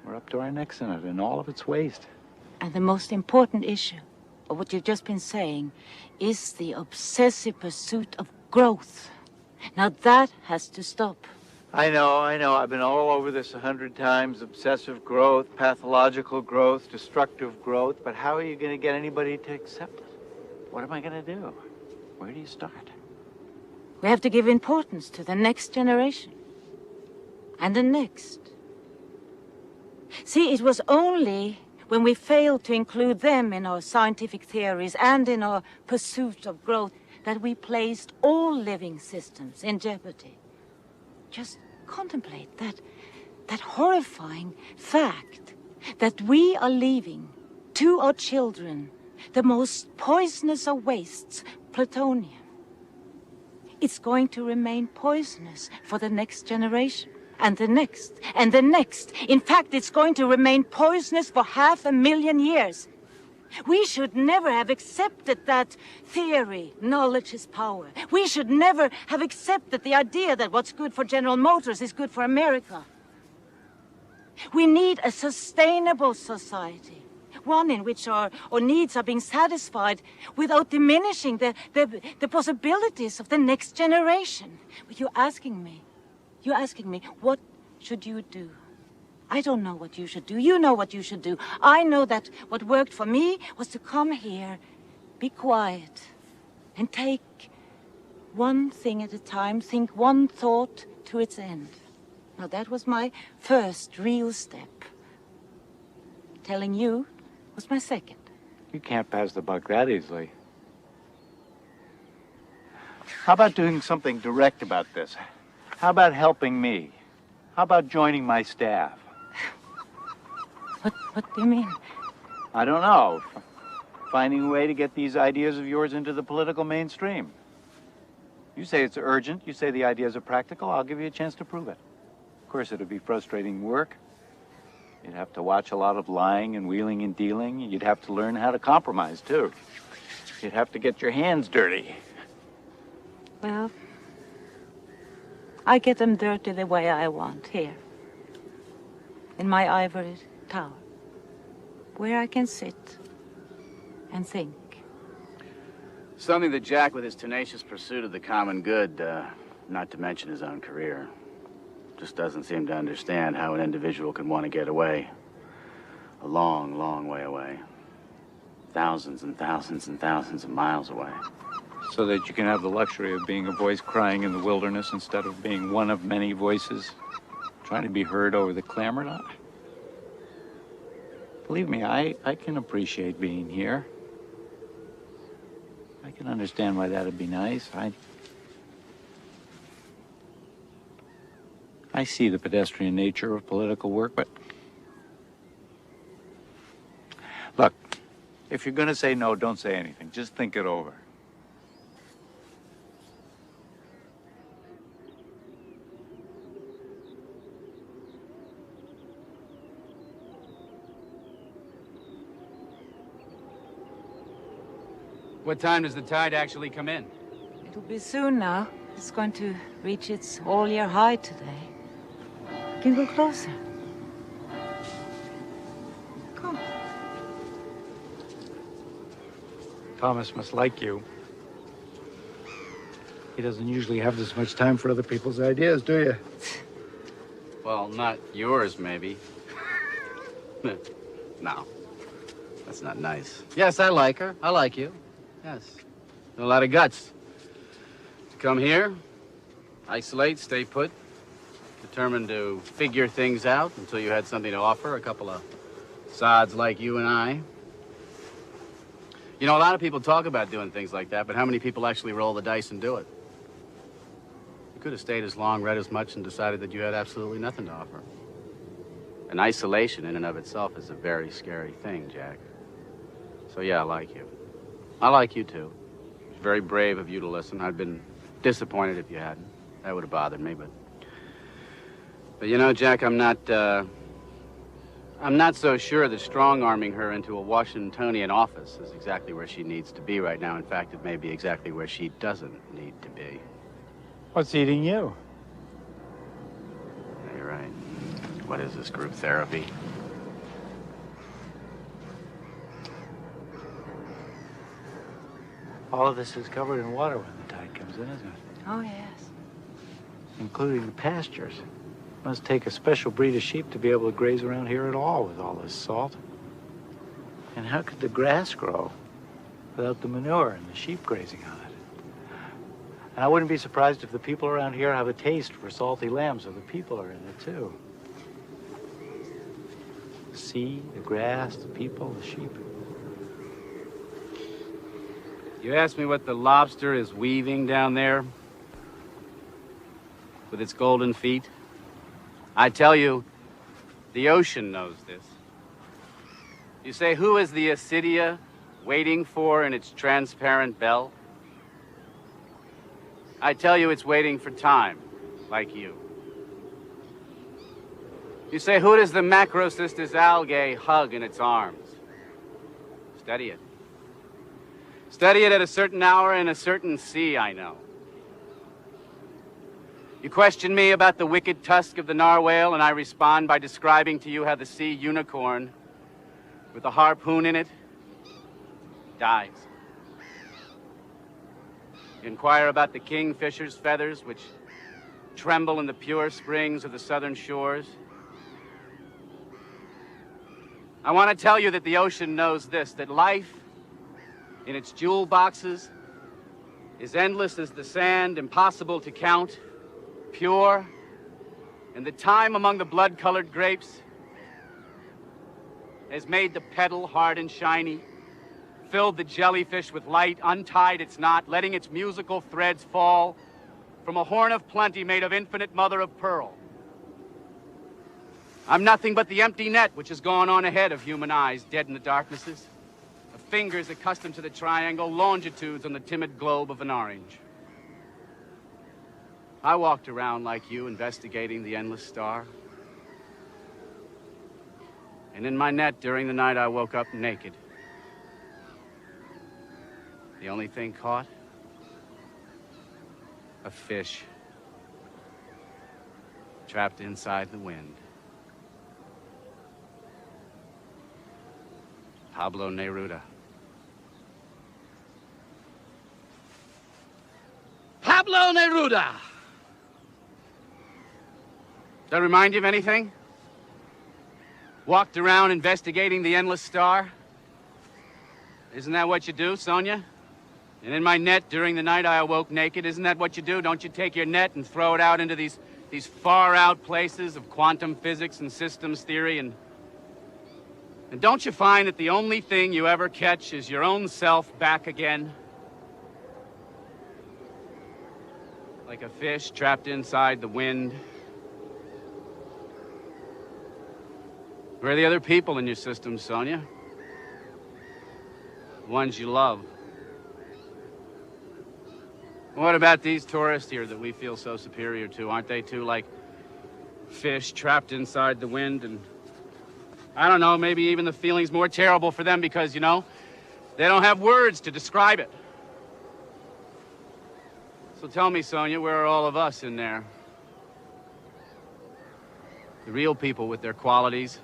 We're up to our necks in it, and all of its waste. And the most important issue of what you've just been saying is the obsessive pursuit of growth. Now that has to stop. I know. I've been all over this 100 times. Obsessive growth, pathological growth, destructive growth. But how are you going to get anybody to accept it? What am I going to do? Where do you start? We have to give importance to the next generation. and the next. See, it was only when we failed to include them in our scientific theories and in our pursuit of growth that we placed all living systems in jeopardy. Just contemplate that horrifying fact that we are leaving to our children the most poisonous of wastes, plutonium. It's going to remain poisonous for the next generation, and the next, and the next. In fact, it's going to remain poisonous for 500,000 years. We should never have accepted that theory, knowledge is power. We should never have accepted the idea that what's good for General Motors is good for America. We need a sustainable society, one in which our needs are being satisfied without diminishing the possibilities of the next generation. You're asking me, what should you do? I don't know what you should do. You know what you should do. I know that what worked for me was to come here, be quiet, and take one thing at a time, think one thought to its end. Now, that was my first real step. Telling you was my second. You can't pass the buck that easily. How about doing something direct about this? How about helping me? How about joining my staff? What do you mean? I don't know. Finding a way to get these ideas of yours into the political mainstream. You say it's urgent, you say the ideas are practical, I'll give you a chance to prove it. Of course, it'll be frustrating work. You'd have to watch a lot of lying and wheeling and dealing. You'd have to learn how to compromise, too. You'd have to get your hands dirty. Well, I get them dirty the way I want, here. In my ivory tower, where I can sit and think. Something that Jack, with his tenacious pursuit of the common good, not to mention his own career, just doesn't seem to understand how an individual can want to get away. A long, long way away. Thousands and thousands and thousands of miles away. So that you can have the luxury of being a voice crying in the wilderness instead of being one of many voices trying to be heard over the clamor. Believe me, I can appreciate being here. I can understand why that'd be nice. I see the pedestrian nature of political work, but look, if you're gonna say no, don't say anything. Just think it over. What time does the tide actually come in? It'll be soon now. It's going to reach its all-year high today. You can go closer. Come. Thomas must like you. He doesn't usually have this much time for other people's ideas, do you? Well, not yours, maybe. No, that's not nice. Yes, I like her. I like you. Yes. A lot of guts. To come here, isolate, stay put, determined to figure things out until you had something to offer, a couple of sods like you and I. You know, a lot of people talk about doing things like that, but how many people actually roll the dice and do it? You could have stayed as long, read as much, and decided that you had absolutely nothing to offer. And isolation in and of itself is a very scary thing, Jack. So yeah, I like you. I like you too. It's very brave of you to listen. I'd been disappointed if you hadn't. That would have bothered me, but you know, Jack, I'm not so sure that strong-arming her into a Washingtonian office is exactly where she needs to be right now. In fact, it may be exactly where she doesn't need to be. What's eating you? Yeah, you're right. What is this, group therapy? All of this is covered in water when the tide comes in, isn't it? Oh, yes. Including the pastures. Must take a special breed of sheep to be able to graze around here at all with all this salt. And how could the grass grow without the manure and the sheep grazing on it? And I wouldn't be surprised if the people around here have a taste for salty lamb, so the people are in it too. The sea, the grass, the people, the sheep. You asked me what the lobster is weaving down there with its golden feet. I tell you, the ocean knows this. You say, who is the Asidia waiting for in its transparent bell? I tell you, it's waiting for time, like you. You say, who does the macrocystis algae hug in its arms? Study it. Study it at a certain hour in a certain sea, I know. You question me about the wicked tusk of the narwhal, and I respond by describing to you how the sea unicorn, with a harpoon in it, dies. You inquire about the kingfisher's feathers, which tremble in the pure springs of the southern shores. I want to tell you that the ocean knows this, that life in its jewel boxes is endless as the sand, impossible to count, pure, and the time among the blood-colored grapes has made the petal hard and shiny, filled the jellyfish with light, untied its knot, letting its musical threads fall from a horn of plenty made of infinite mother of pearl. I'm nothing but the empty net which has gone on ahead of human eyes, dead in the darknesses, of fingers accustomed to the triangle, longitudes on the timid globe of an orange. I walked around like you, investigating the endless star. And in my net during the night, I woke up naked. The only thing caught? A fish. Trapped inside the wind. Pablo Neruda. Pablo Neruda! Does that remind you of anything? Walked around investigating the endless star? Isn't that what you do, Sonia? And in my net during the night I awoke naked. Isn't that what you do? Don't you take your net and throw it out into these far-out places of quantum physics and systems theory and don't you find that the only thing you ever catch is your own self back again? Like a fish trapped inside the wind. Where are the other people in your system, Sonia? The ones you love. What about these tourists here that we feel so superior to? Aren't they too like fish trapped inside the wind? And I don't know, maybe even the feeling's more terrible for them because, you know, they don't have words to describe it. So tell me, Sonia, where are all of us in there? The real people with their qualities,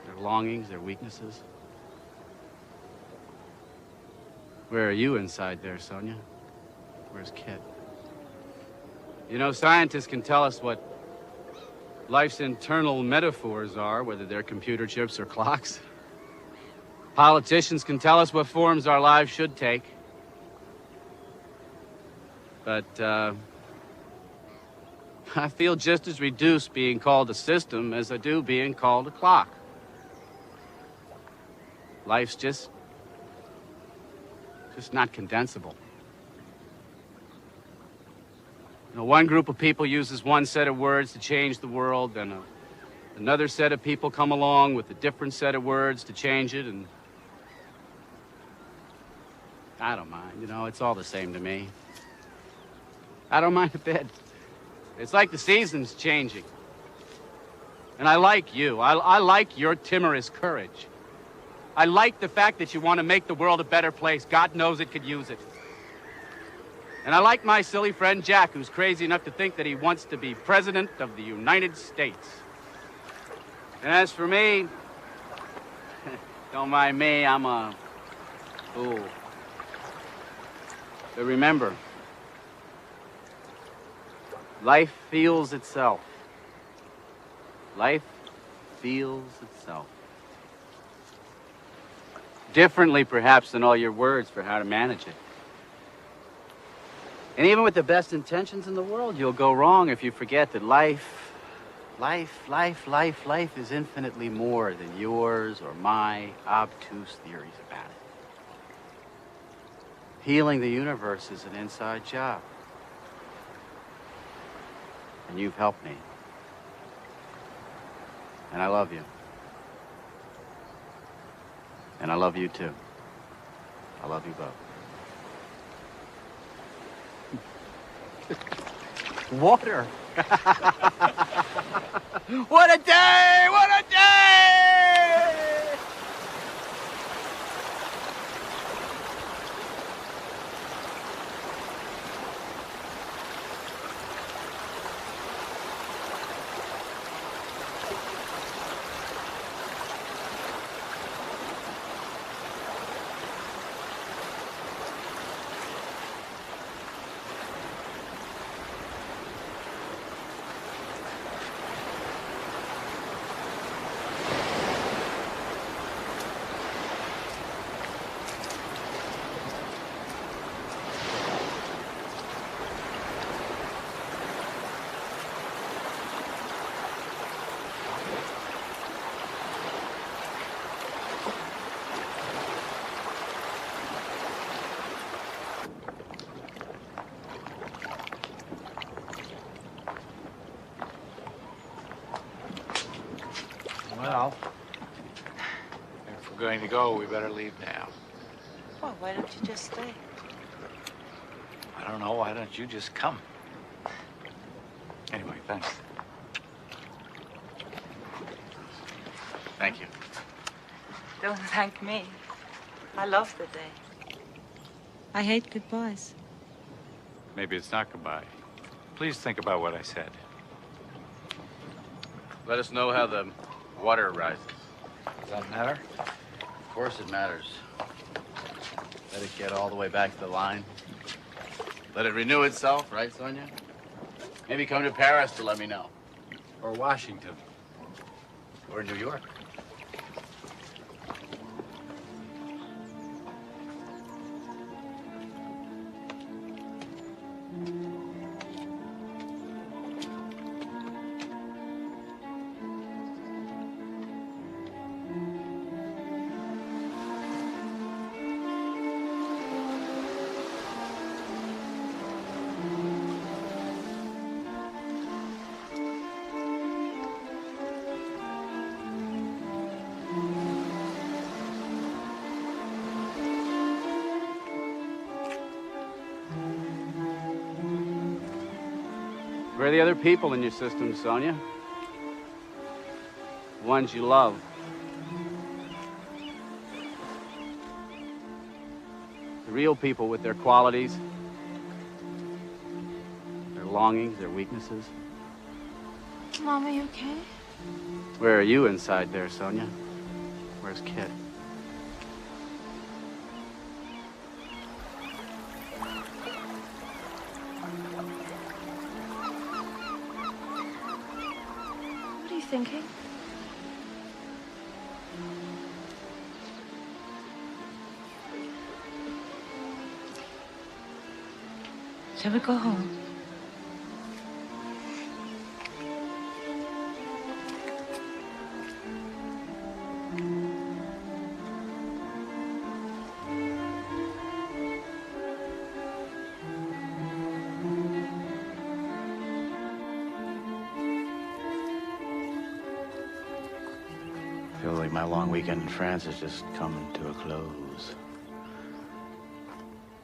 their longings, their weaknesses. Where are you inside there, Sonia? Where's Kit? You know, scientists can tell us what life's internal metaphors are, whether they're computer chips or clocks. Politicians can tell us what forms our lives should take. But, I feel just as reduced being called a system as I do being called a clock. Life's just not condensable. You know, one group of people uses one set of words to change the world, then another set of people come along with a different set of words to change it, and I don't mind, you know, it's all the same to me. I don't mind a bit. It's like the seasons changing. And I like you. I like your timorous courage. I like the fact that you want to make the world a better place. God knows it could use it. And I like my silly friend Jack, who's crazy enough to think that he wants to be president of the United States. And as for me, don't mind me, I'm a fool. But remember, life feels itself. Life feels itself. Differently, perhaps, than all your words for how to manage it. And even with the best intentions in the world, you'll go wrong if you forget that life is infinitely more than yours or my obtuse theories about it. Healing the universe is an inside job. And you've helped me. And I love you. And I love you too. I love you both. Water. What a day! What a day! Well, if we're going to go, we better leave now. Well, why don't you just stay? I don't know. Why don't you just come? Anyway, thanks. Thank you. Don't thank me. I love the day. I hate goodbyes. Maybe it's not goodbye. Please think about what I said. Let us know how the water rises. Does that matter? Of course it matters. Let it get all the way back to the line. Let it renew itself, right, Sonia? Maybe come to Paris to let me know. Or Washington. Or New York. Where are the other people in your system, Sonia? The ones you love. The real people with their qualities, their longings, their weaknesses. Mom, are you okay? Where are you inside there, Sonia? Where's Kit? What are you thinking? Shall we go home? I feel like my long weekend in France has just come to a close.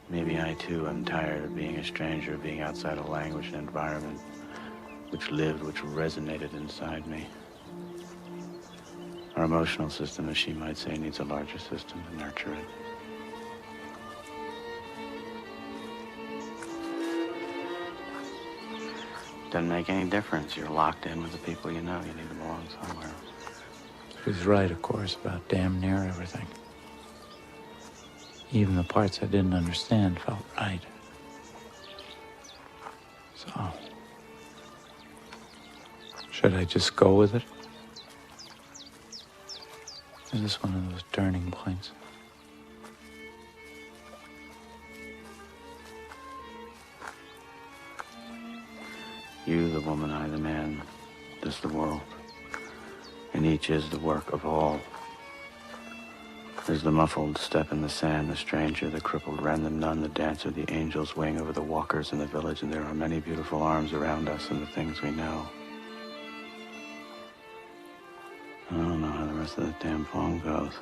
Maybe I, too, am tired of being a stranger, being outside a language and environment which lived, which resonated inside me. Our emotional system, as she might say, needs a larger system to nurture it. Doesn't make any difference. You're locked in with the people you know. You need to belong somewhere. He was right, of course, about damn near everything. Even the parts I didn't understand felt right. So, should I just go with it? Is this one of those turning points? You, the woman, I, the man, this the world. And each is the work of all. There's the muffled step in the sand, the stranger, the crippled wren, the nun, the dancer, the angel's wing over the walkers in the village, and there are many beautiful arms around us and the things we know. I don't know how the rest of the damn poem goes.